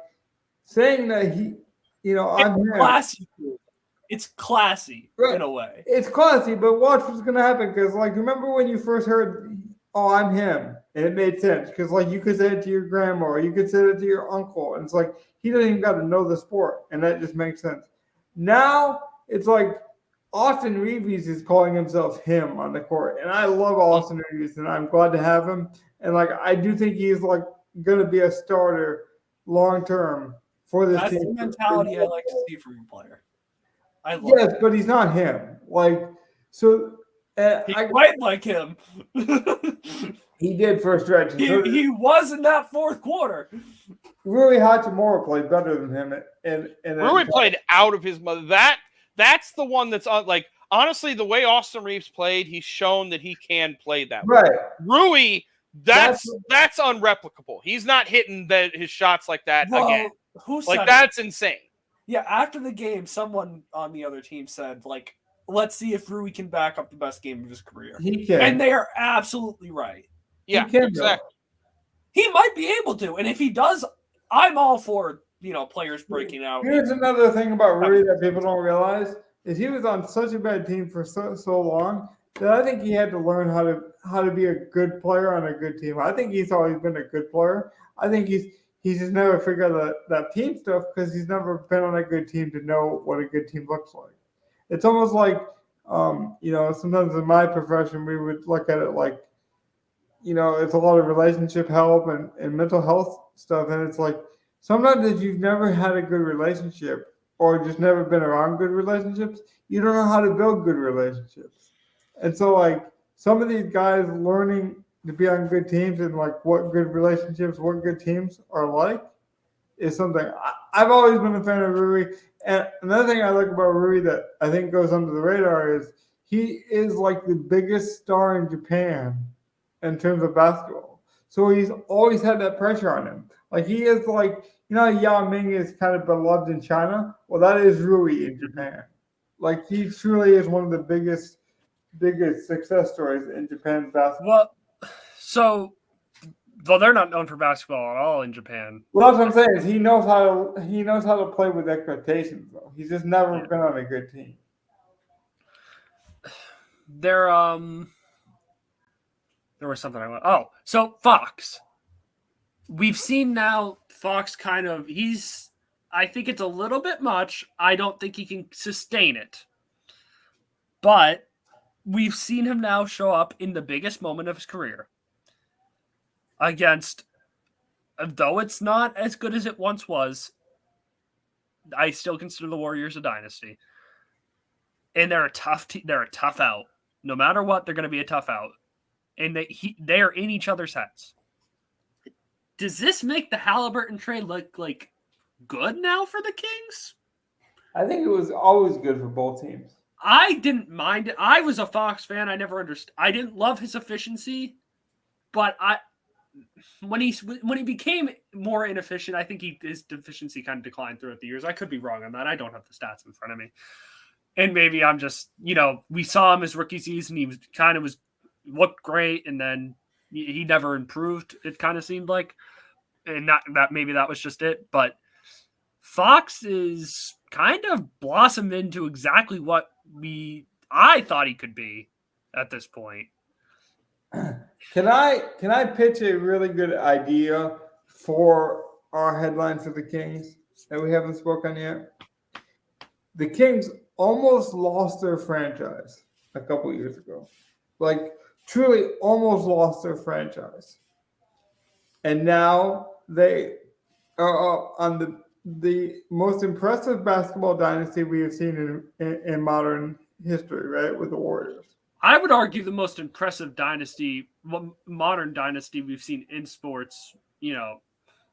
saying that I'm classy. It's classy in a way. It's classy, but watch what's going to happen. Because, like, remember when you first heard, "Oh, I'm him," and it made sense. Because, like, you could say it to your grandma, or you could say it to your uncle, and it's like he doesn't even got to know the sport, and that just makes sense. Now it's like Austin Reeves is calling himself him on the court, and I love Austin Reeves, and I'm glad to have him. And like, I do think he's like going to be a starter long term for this team. That's the mentality I like to see from a player. Yes, but he's not him. Like, so he played like him. He did for a stretch. He was in that fourth quarter. Rui Hachimura played better than him. And Rui played out of his mother. That's the one that's on. Like, honestly, the way Austin Reeves played, he's shown that he can play that way. Right. Rui, that's unreplicable. He's not hitting his shots like that again. That's insane. Yeah, after the game, someone on the other team said, like, let's see if Rui can back up the best game of his career. He can. And they are absolutely right. Yeah, exactly. He might be able to. And if he does, I'm all for, players breaking out. Here's another thing about Rui that people don't realize is he was on such a bad team for so long that I think he had to learn how to be a good player on a good team. I think he's always been a good player. I think he's just never figured out that team stuff because he's never been on a good team to know what a good team looks like. It's almost like, sometimes in my profession, we would look at it like, it's a lot of relationship help and mental health stuff. And it's like, sometimes if you've never had a good relationship or just never been around good relationships, you don't know how to build good relationships. And so, like, some of these guys learning to be on good teams and like what good relationships, what good teams are like is something I've always been a fan of Rui. And another thing I like about Rui that I think goes under the radar is he is like the biggest star in Japan in terms of basketball. So he's always had that pressure on him. Like he is like, Yao Ming is kind of beloved in China. Well, that is Rui in Japan. Like he truly is one of the biggest success stories in Japan basketball. Well, so Though they're not known for basketball at all in Japan. Well, that's what I'm saying. Is he knows how to play with expectations. Though he's just never Yeah. been on a good team. There was something I want. Oh, so Fox. We've seen now Fox kind of. I think it's a little bit much. I don't think he can sustain it. But we've seen him now show up in the biggest moment of his career against, though it's not as good as it once was, I still consider the Warriors a dynasty. And they're a tough they're a tough out. No matter what, they're going to be a tough out. And they are in each other's heads. Does this make the Halliburton trade look like good now for the Kings? I think it was always good for both teams. I didn't mind it. I was a Fox fan. I never understood. I didn't love his efficiency, but when he became more inefficient, I think his efficiency kind of declined throughout the years. I could be wrong on that. I don't have the stats in front of me, and maybe I'm just we saw him his rookie season. He looked great, and then he never improved. It kind of seemed like, and that maybe that was just it, but. Fox is kind of blossomed into exactly what I thought he could be at this point. Can I pitch a really good idea for our headline for the Kings that we haven't spoken yet? The Kings almost lost their franchise a couple years ago. Like, truly almost lost their franchise. And now they are on the most impressive basketball dynasty we have seen in modern history, right? With the Warriors. I would argue the most impressive modern dynasty we've seen in sports.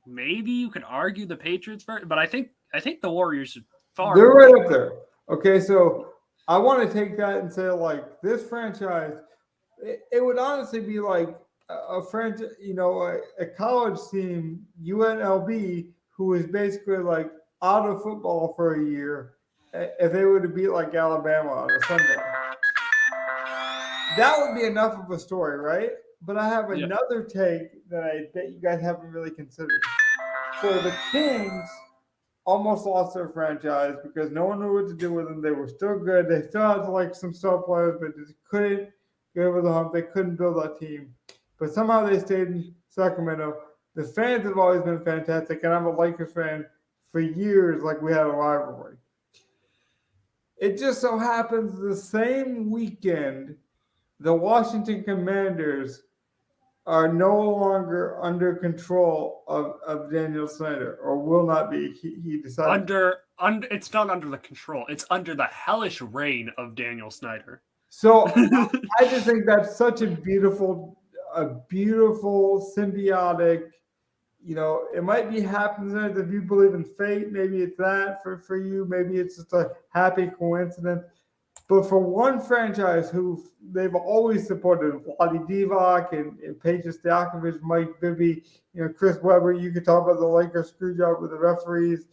Maybe you could argue the Patriots, but I think the Warriors are far. They're right up there. Okay, so I want to take that and say, like, this franchise, it would honestly be like a franchise, a college team, UNLV, who is basically like out of football for a year, if they were to beat like Alabama on a Sunday. That would be enough of a story, right? But I have another take that I bet you guys haven't really considered. So the Kings almost lost their franchise because no one knew what to do with them. They were still good. They still had like some star players, but just couldn't get over the hump. They couldn't build that team. But somehow they stayed in Sacramento. The fans have always been fantastic, and I'm a Lakers fan for years, like we had a rivalry. It just so happens the same weekend, the Washington Commanders are no longer under control of Daniel Snyder, or will not be. He decided it's not under the control. It's under the hellish reign of Daniel Snyder. So I just think that's such a beautiful symbiotic. It might be happenstance if you believe in fate. Maybe it's that for you. Maybe it's just a happy coincidence. But for one franchise who they've always supported, Vlade Divac and Peja Stojakovic, Mike Bibby, Chris Webber, you could talk about the Lakers screw job with the referees,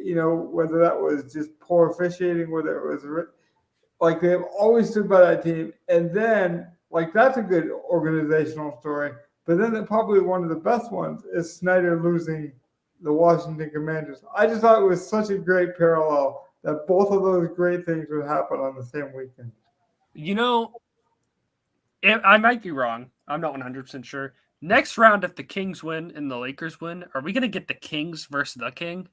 whether that was just poor officiating, whether it was like they've always stood by that team. And then, like, that's a good organizational story. But then probably one of the best ones is Snyder losing the Washington Commanders. I just thought it was such a great parallel that both of those great things would happen on the same weekend. I might be wrong. I'm not 100% sure. Next round, if the Kings win and the Lakers win, are we going to get the Kings versus the King?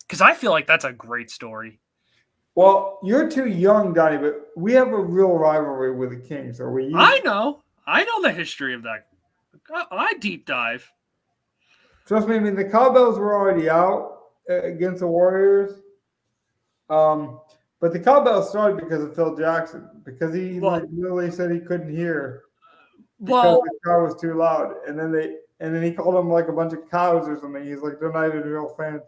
Because I feel like that's a great story. Well, you're too young, Donnie, but we have a real rivalry with the Kings. Are we? I know the history of that. I deep dive. Trust me, the Cowbells were already out against the Warriors. But the Cowbells started because of Phil Jackson, because he literally said he couldn't hear because the car was too loud. And then he called them like a bunch of cows or something. He's like, they're not even real fans.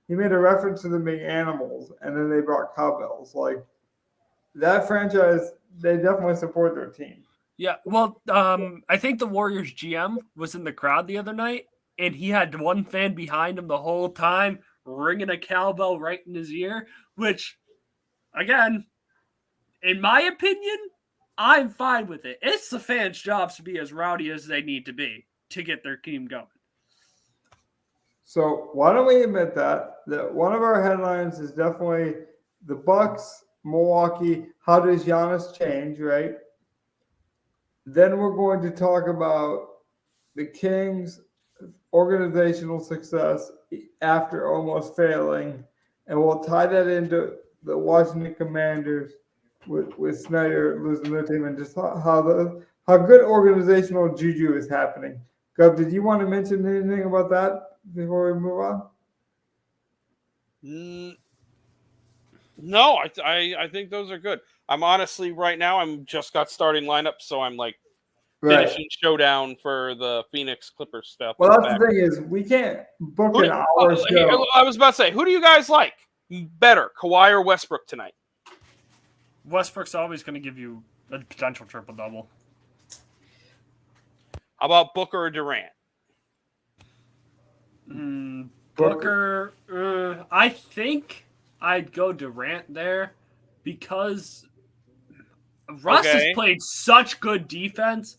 He made a reference to them being animals, and then they brought cowbells. Like, that franchise, they definitely support their team. Yeah, well, I think the Warriors GM was in the crowd the other night, and he had one fan behind him the whole time, ringing a cowbell right in his ear, which, again, in my opinion, I'm fine with it. It's the fans' jobs to be as rowdy as they need to be. to get their team going. So why don't we admit that one of our headlines is definitely the Bucks, Milwaukee. How does Giannis change, right? Then we're going to talk about the Kings' organizational success after almost failing, and we'll tie that into the Washington Commanders with Snyder losing their team, and just how good organizational juju is happening. Gov, did you want to mention anything about that before we move on? No, I think those are good. I'm honestly right now. I'm just got starting lineup, so I'm like finishing showdown for the Phoenix Clippers stuff. Well, that's the thing is we can't book an hour show. I was about to say, who do you guys like better, Kawhi or Westbrook tonight? Westbrook's always going to give you a potential triple-double. How about Booker or Durant? Booker, I think I'd go Durant there because Russ has played such good defense.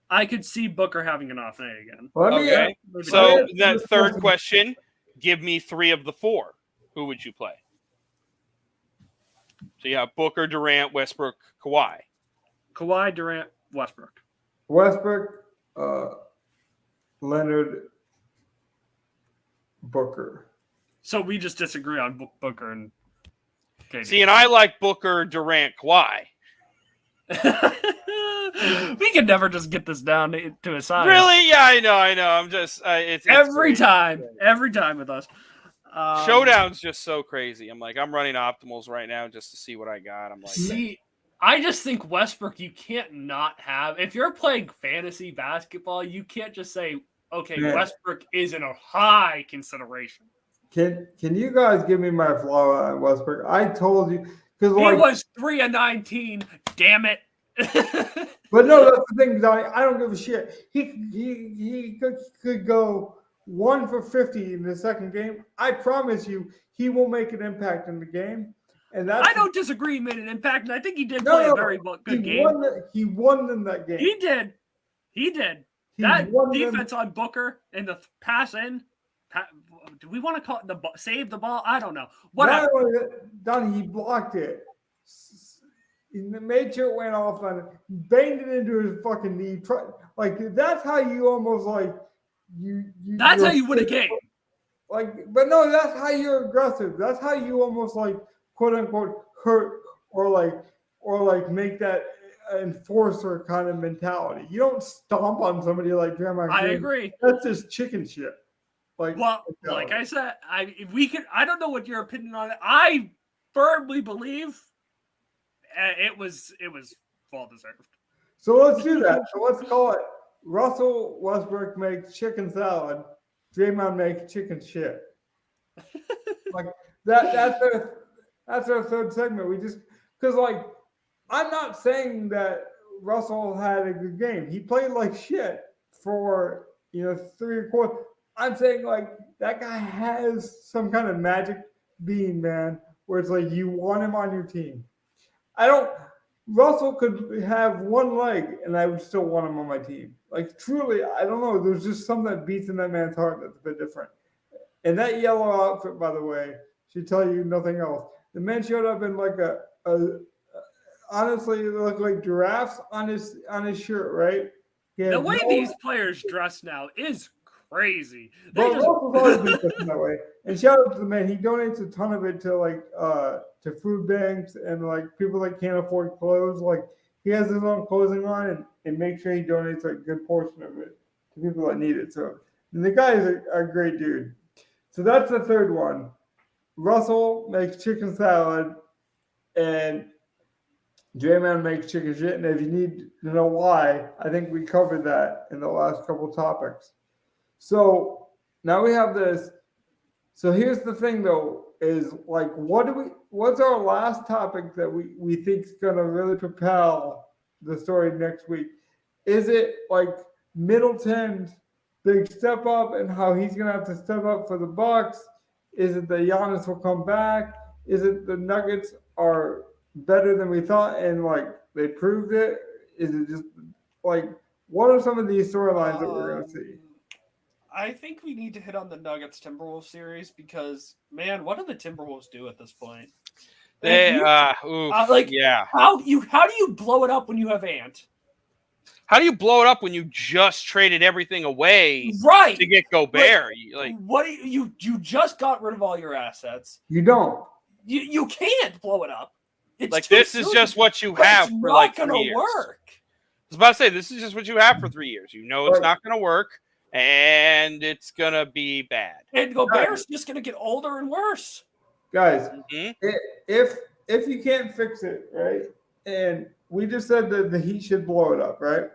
I could see Booker having an off night again. Okay. So that third question, give me 3 of the 4. Who would you play? So you have Booker, Durant, Westbrook, Kawhi. Kawhi, Durant, Westbrook. Westbrook, Leonard, Booker. So we just disagree on Booker and KD. See, and I like Booker, Durant, Kawhi. We can never just get this down to a science. Really? Yeah, I know. I'm just it's every time with us. Showdown's just so crazy. I'm running optimals right now just to see what I got. I'm like, see, I just think Westbrook, you can't not have. If you're playing fantasy basketball, you can't just say, okay, Westbrook is in a high consideration. Can you guys give me my flaw on Westbrook? I told you because he was 3 of 19. Damn it. But no, that's the thing, Donnie. I don't give a shit. He could go 1 for 50 in the second game. I promise you, he will make an impact in the game. And that's I don't disagree. He made an impact, and I think he did play a very good game. He won in that game. He did. That defense on Booker and the pass in. Do we want to call it save the ball? I don't know. Whatever. Donnie, he blocked it. He made sure it went off on it, banged it into his fucking knee. Like that's how you almost like you. That's how you win a game. But no, that's how you're aggressive. That's how you almost like quote unquote hurt or make that enforcer kind of mentality. You don't stomp on somebody like Draymond Green. I agree. That's just chicken shit. Like I said, I don't know what your opinion on it. I firmly believe it was well deserved. So let's do that. So let's call it Russell Westbrook makes chicken salad, Draymond makes chicken shit. Like that's our third segment. We just because I'm not saying that Russell had a good game. He played like shit for 3 quarters. I'm saying that guy has some kind of magic being, man, where it's like you want him on your team. Russell could have one leg and I would still want him on my team. Like truly, I don't know. There's just something that beats in that man's heart that's a bit different. And that yellow outfit, by the way, should tell you nothing else. The man showed up in honestly, it looked like giraffes on his shirt, right? The way these players dress now is crazy. Russell's always been dressing that way. And shout out to the man. He donates a ton of it to food banks and people that can't afford clothes. He has his own clothing line and make sure he donates a good portion of it to people that need it. So the guy is a great dude. So that's the third one. Russell makes chicken salad and Draymond makes chicken shit. And if you need to know why, I think we covered that in the last couple topics. So now we have this. So here's the thing though, is what's our last topic that we think is gonna really propel the story next week? Is it Middleton's big step up and how he's gonna have to step up for the Bucks? Is it that Giannis will come back? Is it the Nuggets are better than we thought and they proved it? Is it just What are some of these storylines that we're going to see? I think we need to hit on the Nuggets Timberwolves series because, man, what do the Timberwolves do at this point? Yeah. How do you blow it up when you have Ant? How do you blow it up when you just traded everything away to get Gobert? You just got rid of all your assets. You don't. You can't blow it up. This is just what you have for like 3 years. Work. I was about to say, this is just what you have for 3 years. You know it's not going to work, and it's going to be bad. And Gobert's just going to get older and worse. Guys, if you can't fix it, right, and we just said that the Heat should blow it up, right?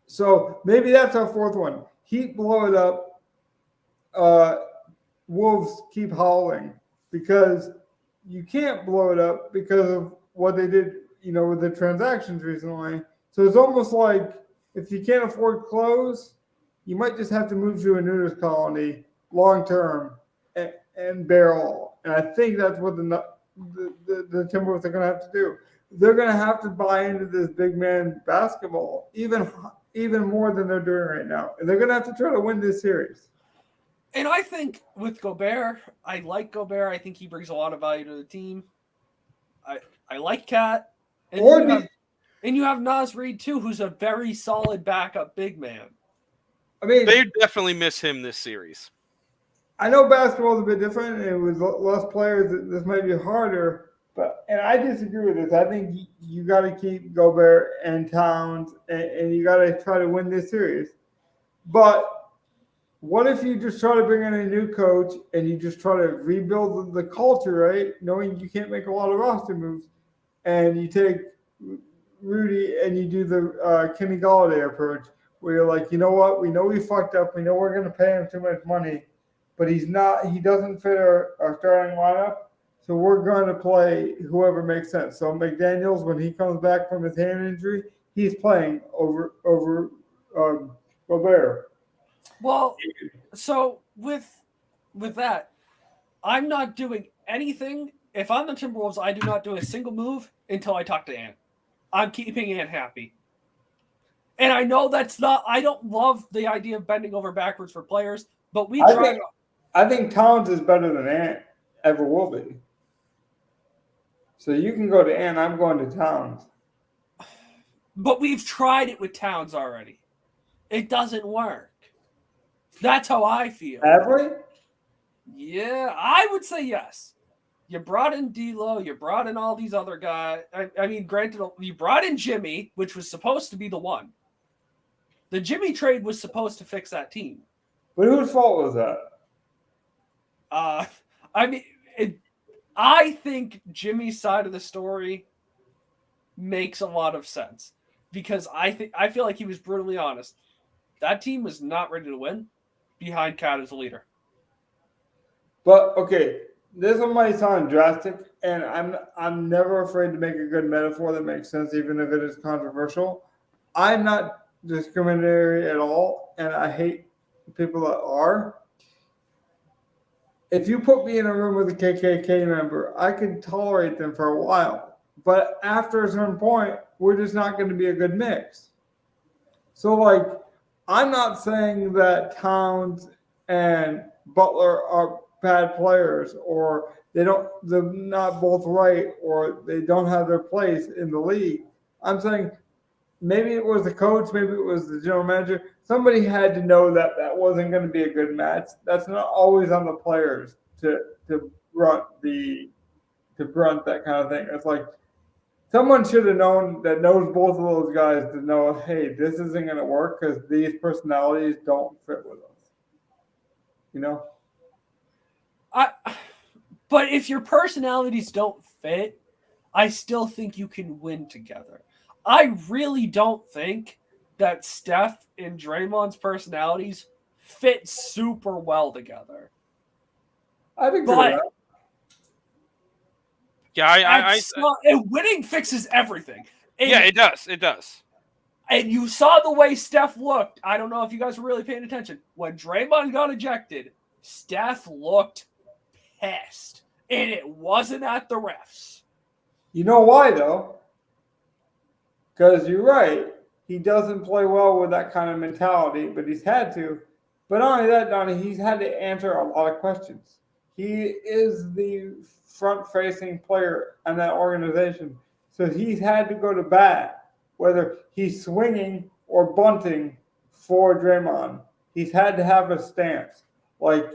So maybe that's our fourth one. Heat blow it up. Wolves keep howling because you can't blow it up because of what they did, with the transactions recently. So it's almost like if you can't afford clothes, you might just have to move to a nudist colony long term and bear all. And I think that's what the Timberwolves are going to have to do. They're going to have to buy into this big man basketball even more than they're doing right now. And they're going to have to try to win this series. And I think with Gobert, I like Gobert. I think he brings a lot of value to the team. I like Cat. And you have Naz Reid, too, who's a very solid backup big man. I mean, they definitely miss him this series. I know basketball is a bit different, and with less players, this might be harder. And I disagree with this. I think you got to keep Gobert and Towns, and you got to try to win this series. But what if you just try to bring in a new coach and you just try to rebuild the culture, right? Knowing you can't make a lot of roster moves, and you take Rudy and you do the Kenny Galladay approach, where you're like, you know what? We know we fucked up. We know we're going to pay him too much money, but he doesn't fit our starting lineup. So we're going to play whoever makes sense. So McDaniels, when he comes back from his hand injury, he's playing over Gobert. Well, so with that, I'm not doing anything. If I'm the Timberwolves, I do not do a single move until I talk to Ant. I'm keeping Ant happy. And I know I don't love the idea of bending over backwards for players, but I think Towns is better than Ant ever will be. So you can go to Ant. I'm going to Towns. But we've tried it with Towns already. It doesn't work. That's how I feel. Have we? Yeah, I would say yes. You brought in D'Lo. You brought in all these other guys. I mean, granted, you brought in Jimmy, which was supposed to be the one. The Jimmy trade was supposed to fix that team. But whose fault was that? I think Jimmy's side of the story makes a lot of sense because I feel like he was brutally honest. That team was not ready to win behind Cat as a leader. But okay, this one might sound drastic, and I'm never afraid to make a good metaphor that makes sense, even if it is controversial. I'm not discriminatory at all, and I hate people that are. If you put me in a room with a KKK member, I can tolerate them for a while. But after a certain point, we're just not going to be a good mix. So, I'm not saying that Towns and Butler are bad players, or they're not both right, or they don't have their place in the league. I'm saying maybe it was the coach, maybe it was the general manager. Somebody had to know that wasn't going to be a good match. That's not always on the players to grunt that kind of thing. It's like someone should have known that knows both of those guys to know, hey, this isn't going to work because these personalities don't fit with us. But if your personalities don't fit, I still think you can win together. I really don't think that Steph and Draymond's personalities fit super well together. I think that. Yeah, and winning fixes everything. Yeah, it does. It does. And you saw the way Steph looked. I don't know if you guys were really paying attention. When Draymond got ejected, Steph looked pissed. And it wasn't at the refs. You know why, though? Because you're right. he doesn't play well with that kind of mentality, but he's had to. But not only that, Donnie, he's had to answer a lot of questions. He is the front-facing player in that organization, so he's had to go to bat, whether he's swinging or bunting for Draymond. He's had to have a stance. Like,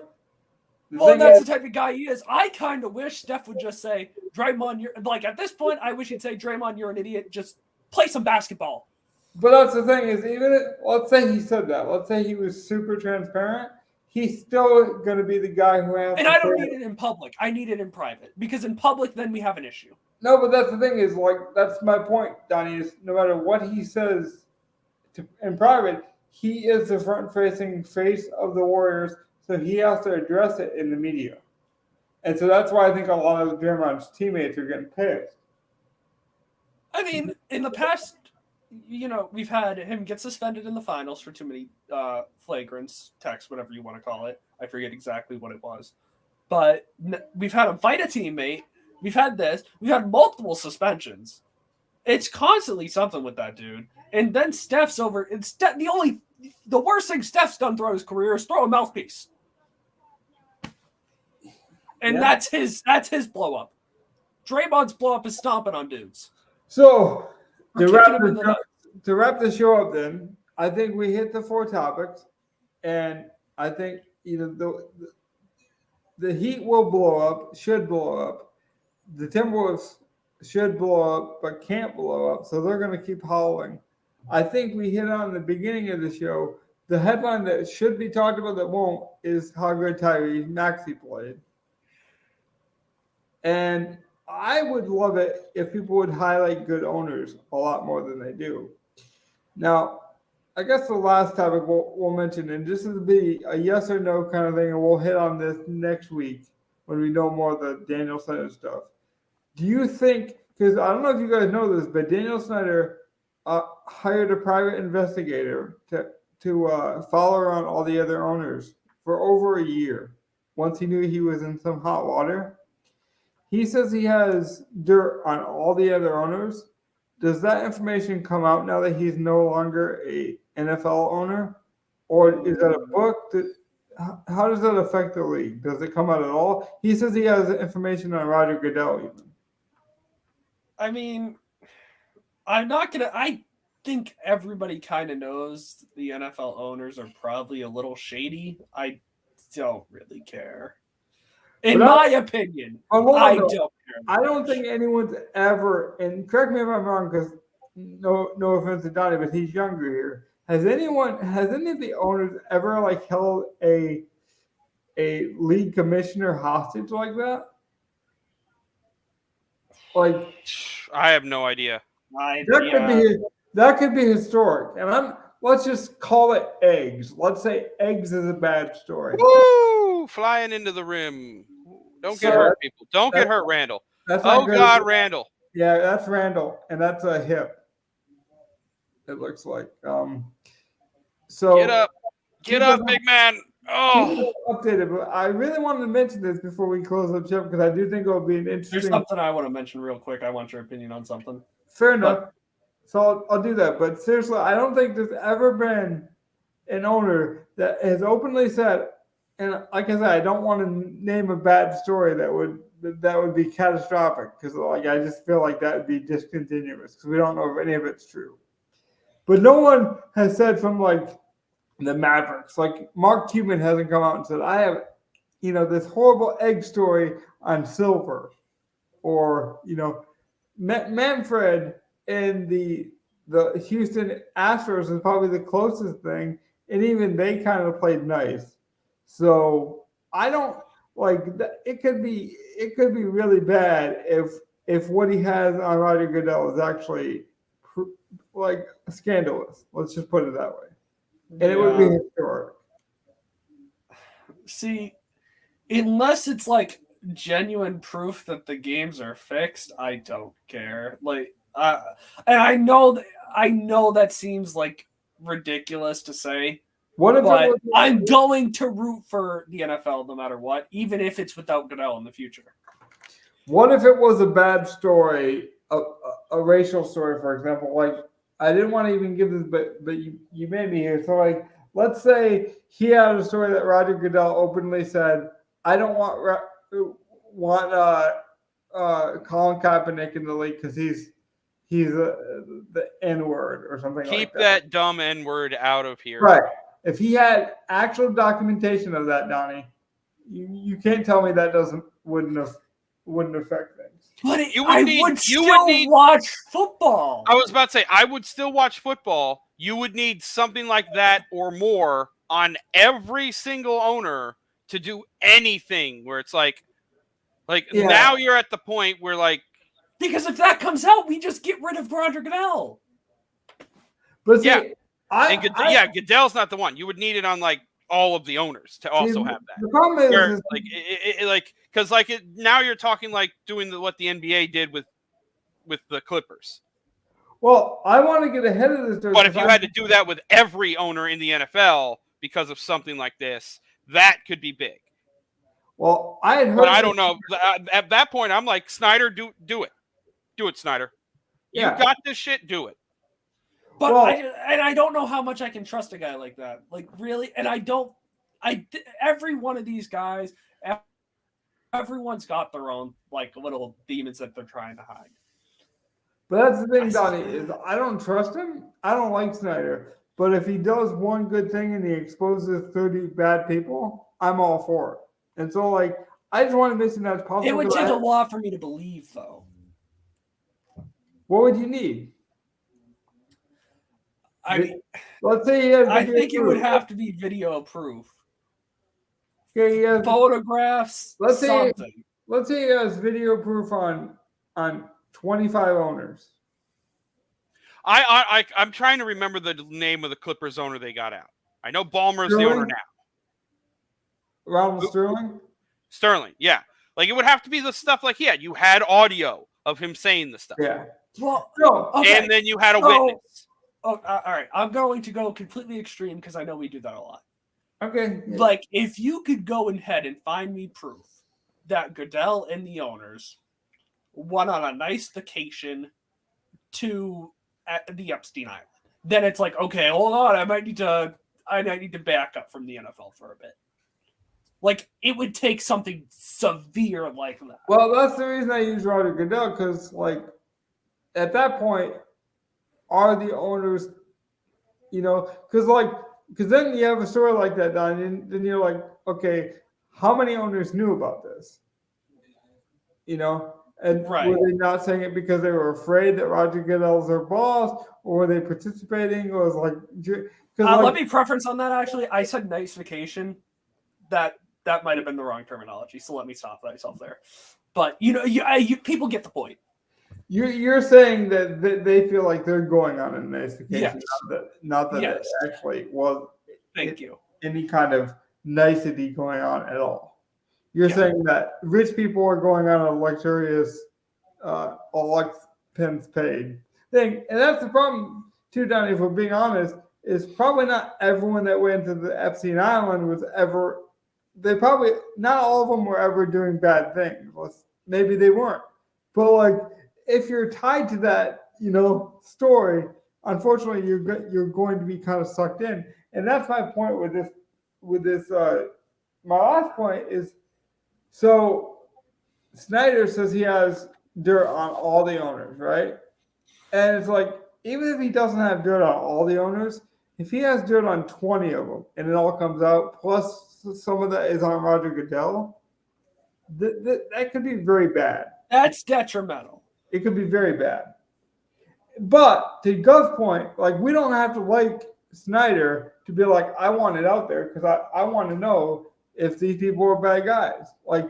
that's the type of guy he is. I kind of wish Steph would just say, Draymond, you're like, at this point, I wish he'd say, Draymond, you're an idiot. Just play some basketball. But that's the thing is, let's say he said that. Let's say he was super transparent. He's still going to be the guy who has. And I don't need it in public. I need it in private. Because in public, then we have an issue. No, but that's the thing is, like, that's my point, Donnie, is no matter what he says in private, he is the front-facing face of the Warriors, so he has to address it in the media. And so that's why I think a lot of Draymond's teammates are getting pissed. I mean, in the past, we've had him get suspended in the finals for too many flagrants, text, whatever you want to call it. I forget exactly what it was. But we've had him fight a teammate. We've had this. We've had multiple suspensions. It's constantly something with that dude. And then Steph's over. The worst thing Steph's done throughout his career is throw a mouthpiece. And that's his blow up. Draymond's blow up is stomping on dudes. So to wrap the show up, then I think we hit the 4 topics, and I think the Heat will blow up, should blow up. The Timberwolves should blow up, but can't blow up, so they're going to keep hollowing. I think we hit on the beginning of the show. The headline that should be talked about that won't is how good Tyrese Maxey played. And I would love it if people would highlight good owners a lot more than they do. Now, I guess the last topic we'll mention, and this is be a yes or no kind of thing, and we'll hit on this next week when we know more of the Daniel Snyder stuff. Do you think, because I don't know if you guys know this, but Daniel Snyder hired a private investigator to follow around all the other owners for over a year once he knew he was in some hot water. He says he has dirt on all the other owners. Does that information come out now that he's no longer a NFL owner? Or is that a book? How does that affect the league? Does it come out at all? He says he has information on Roger Goodell even. I mean, I think everybody kind of knows the NFL owners are probably a little shady. I don't really care. In my opinion, I don't care. I don't think anyone's ever, and correct me if I'm wrong, because no offense to Donnie, but he's younger here. Has any of the owners ever held a league commissioner hostage like that? I have no idea. That could be historic. And let's just call it eggs. Let's say eggs is a bad story. Woo! Flying into the rim. Don't get hurt, people. Don't get hurt, Randall. Oh, God, Randall. Yeah, that's Randall, and that's a hip. It looks like. So get up, big man. Oh, updated. But I really wanted to mention this before we close up, Jeff, because I do think it will be an interesting. There's something I want to mention real quick. I want your opinion on something. Fair enough. So I'll do that. But seriously, I don't think there's ever been an owner that has openly said, and like I said, I don't want to name a bad story that would be catastrophic, because I just feel like that would be discontinuous because we don't know if any of it's true. But no one has said from the Mavericks, Mark Cuban hasn't come out and said, I have, this horrible egg story on Silver, or Manfred in the Houston Astros is probably the closest thing, and even they kind of played nice. So I don't it could be really bad if what he has on Roger Goodell is actually scandalous. Let's just put it that way. And it would be historic. See, unless it's genuine proof that the games are fixed, I don't care. And I know that seems ridiculous to say. But I'm going to root for the NFL no matter what, even if it's without Goodell in the future. What if it was a bad story, a racial story, for example, I didn't want to even give this, but you made me here. So like, let's say he had a story that Roger Goodell openly said, I don't want Colin Kaepernick in the league because he's the N-word or something Keep like that. that dumb N-word out of here. Right. If he had actual documentation of that, Donnie, you can't tell me that wouldn't affect things. But I would still watch football. I was about to say, I would still watch football. You would need something like that or more on every single owner to do anything where it's like now you're at the point where like. Because if that comes out, we just get rid of Roger Goodell. But see, Goodell's not the one. You would need it on like all of the owners to also have that. The problem is now you're talking like doing what the NBA did with the Clippers. Well, I want to get ahead of this. But if you had to do that with every owner in the NFL because of something like this, that could be big. Well, I had heard. But I don't know. At that point, I'm like, Snyder, do it. Do it, Snyder. Yeah. You got this shit, do it. But I don't know how much I can trust a guy like that. Like, really? And every one of these guys, everyone's got their own, like, little demons that they're trying to hide. But that's the thing, Donnie, is I don't trust him. I don't like Snyder. But if he does one good thing and he exposes 30 bad people, I'm all for it. And so, like, I just want to make something that's possible. It would take a lot for me to believe, though. What would you need? Let's say I think it would have to be video proof. Okay, photographs. Let's say he has video proof on 25 owners. I'm trying to remember the name of the Clippers owner they got out. I know Ballmer's the owner now. Ronald Sterling? Sterling, yeah. Like, it would have to be the stuff like, you had audio of him saying the stuff. Yeah. Well, okay. And then you had a witness. All right. I'm going to go completely extreme because I know we do that a lot. Okay. Yeah. Like, if you could go ahead and find me proof that Goodell and the owners went on a nice vacation to the Epstein Island, then it's like, okay, hold on, I might need to back up from the NFL for a bit. Like, it would take something severe like that. Well, that's the reason I use Roger Goodell, because, like, at that point, are the owners, because then you have a story like that, Don, and then you're like, okay, how many owners knew about this? And right. Were they not saying it because they were afraid that Roger Goodell's their boss, or were they participating? Or was let me preference on that. Actually, I said nice vacation. That might have been the wrong terminology, so let me stop myself there. But people get the point. You're saying that they feel like they're going on a nice vacation, yes. not that yes. it actually was. Thank you. Any kind of nicety going on at all. You're saying that rich people are going on a luxurious, pence paid thing, and that's the problem too, Donnie. If we're being honest, is probably not everyone that went to the Epstein Island was ever. Not all of them were ever doing bad things. Maybe they weren't, but like, if you're tied to that, story, unfortunately, you're going to be kind of sucked in, and that's my point with this. My last point is, so Snyder says he has dirt on all the owners, right? And it's like, even if he doesn't have dirt on all the owners, if he has dirt on 20 of them and it all comes out, plus some of that is on Roger Goodell, that could be very bad. That's detrimental. It could be very bad. But to Gov's point, like, we don't have to like Snyder to be like, I want it out there because I want to know if these people are bad guys. Like,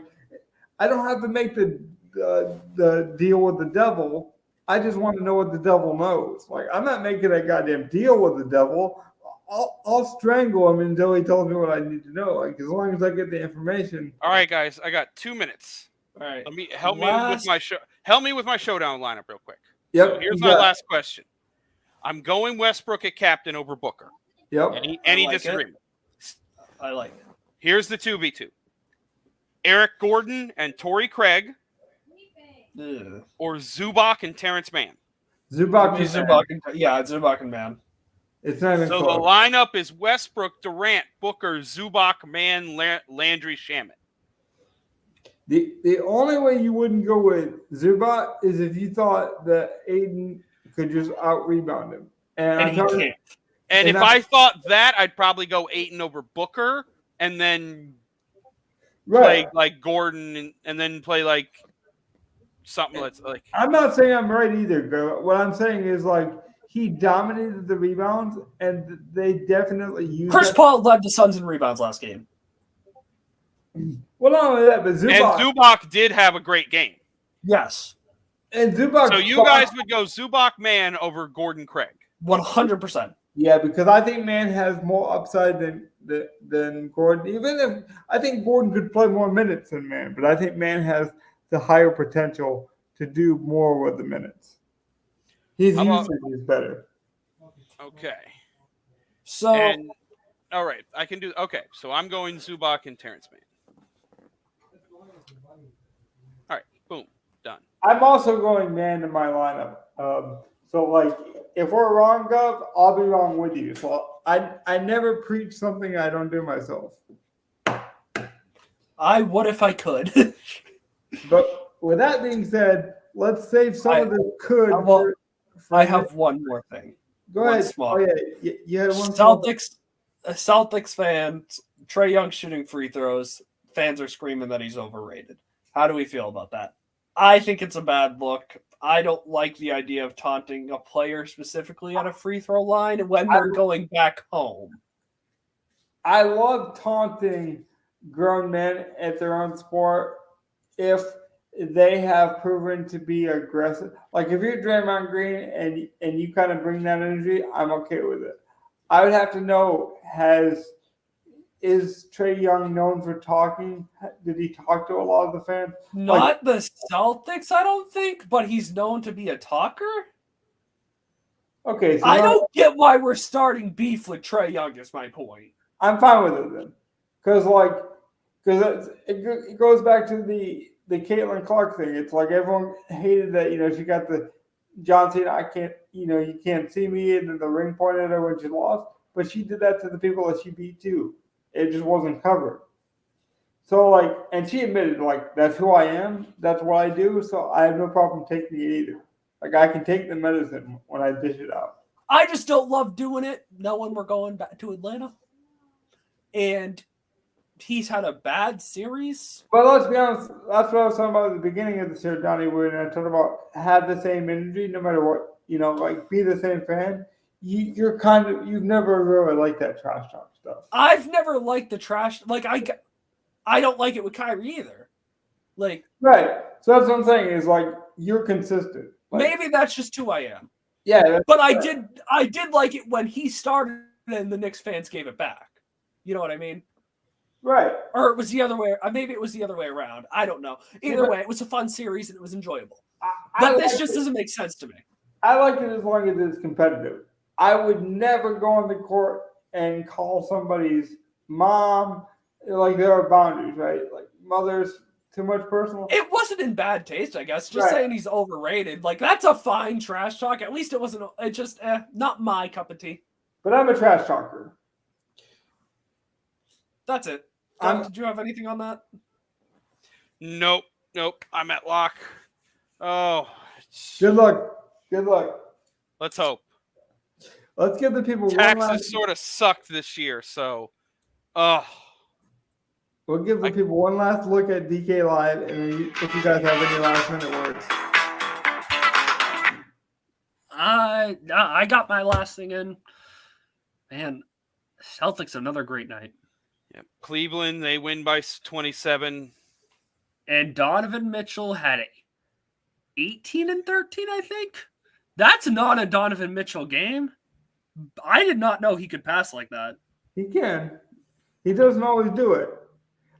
I don't have to make the deal with the devil. I just want to know what the devil knows. Like, I'm not making a goddamn deal with the devil. I'll strangle him until he tells me what I need to know. Like, as long as I get the information. All right, guys, I got 2 minutes. All right. Help me with my showdown lineup real quick. Yep. So here's my last question. I'm going Westbrook at captain over Booker. Yep. Any disagreement? I like it. Here's the 2v2. Eric Gordon and Torrey Craig, or Zubac and Terrence Mann. Zubac is Zubac and, Zubac and Man. It's not even So close. the lineup is Westbrook, Durant, Booker, Zubac, Man, Landry, Shamet. The only way you wouldn't go with Zubac is if you thought that Aiden could just out rebound him. And he can't. And if that's- I thought that, I'd probably go Ayton over Booker and then right. play like Gordon and then play like something that's like. I'm not saying I'm right either, girl. What I'm saying is like he dominated the rebounds, and they definitely used. Chris Paul led the Suns in rebounds last game. Well, not only that, but Zubac did have a great game. Yes. And Zubac. So you guys would go Zubac Man over Gordon Craig. 100%. Yeah, because I think Man has more upside than Gordon. Even if I think Gordon could play more minutes than Man, but I think Man has the higher potential to do more with the minutes. His usage is better. Okay. So, all right, I can do. Okay, so I'm going Zubac and Terrence Mann. All right, boom, done. I'm also going Man in my lineup. So like, if we're wrong, Gov, I'll be wrong with you. So I never preach something I don't do myself. I would if I could. But with that being said, let's save some of the could. I have one more thing. Go ahead. Small. Oh yeah, you had one. Celtics fans, Trae Young shooting free throws. Fans are screaming that he's overrated. How do we feel about that? I think it's a bad look. I don't like the idea of taunting a player specifically at a free throw line when they're going back home. I love taunting grown men at their own sport if they have proven to be aggressive. Like if you're Draymond Green and you kind of bring that energy, I'm okay with it. I would have to know, is Trae Young known for talking? Did he talk to a lot of the fans? Not the Celtics, I don't think, but he's known to be a talker. Okay, so I don't get why we're starting beef with Trae Young. Is my point. I'm fine with it then, because it goes back to the Caitlin Clark thing. It's like everyone hated that she got the John Cena you can't see me, and then the ring pointed at her when she lost, but she did that to the people that she beat too. It just wasn't covered. So and she admitted that's who I am. That's what I do. So I have no problem taking it either. I can take the medicine when I dish it out. I just don't love doing it knowing we're going back to Atlanta. And he's had a bad series. Well, let's be honest. That's what I was talking about at the beginning of the series, Donnie, when I talked about have the same energy no matter what, be the same fan. You've never really liked that trash talk stuff. I've never liked the trash. I don't like it with Kyrie either. Right. So that's what I'm saying is you're consistent. Maybe that's just who I am. Yeah. But I did like it when he started and the Knicks fans gave it back. You know what I mean? Right. Or it was the other way. Maybe it was the other way around. I don't know. Either way, it was a fun series and it was enjoyable. But this just doesn't make sense to me. I like it as long as it's competitive. I would never go on the court and call somebody's mom. There are boundaries, right? Mother's too much personal. It wasn't in bad taste, I guess. Just saying he's overrated. That's a fine trash talk. At least it wasn't. It just not my cup of tea. But I'm a trash talker. That's it. Did you have anything on that? Nope. I'm at lock. Oh. Good luck. Let's hope. Let's give the people taxes sort of sucked this year, so we'll give the people one last look at DK Live, and then if you guys have any last minute words. I got my last thing in. Man, Celtics another great night. Yep. Cleveland, they win by 27. And Donovan Mitchell had 18 and 13, I think. That's not a Donovan Mitchell game. I did not know he could pass like that. He can. He doesn't always do it.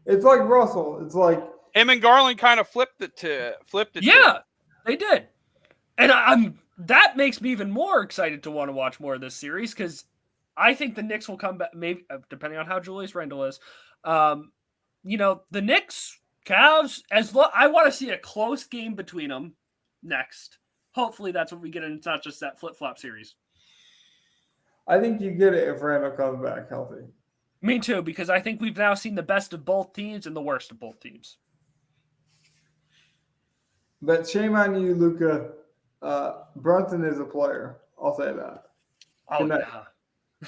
It's like Russell. It's like him and Garland kind of flipped it. Yeah, they did. And that makes me even more excited to want to watch more of this series because I think the Knicks will come back, maybe depending on how Julius Randle is. The Knicks, Cavs, I want to see a close game between them next. hopefully that's what we get, and it's not just that flip-flop series. I think you get it if Randall comes back healthy. Me too, because I think we've now seen the best of both teams and the worst of both teams. But shame on you, Luca. Brunson is a player. I'll say that. Oh, Good night. yeah.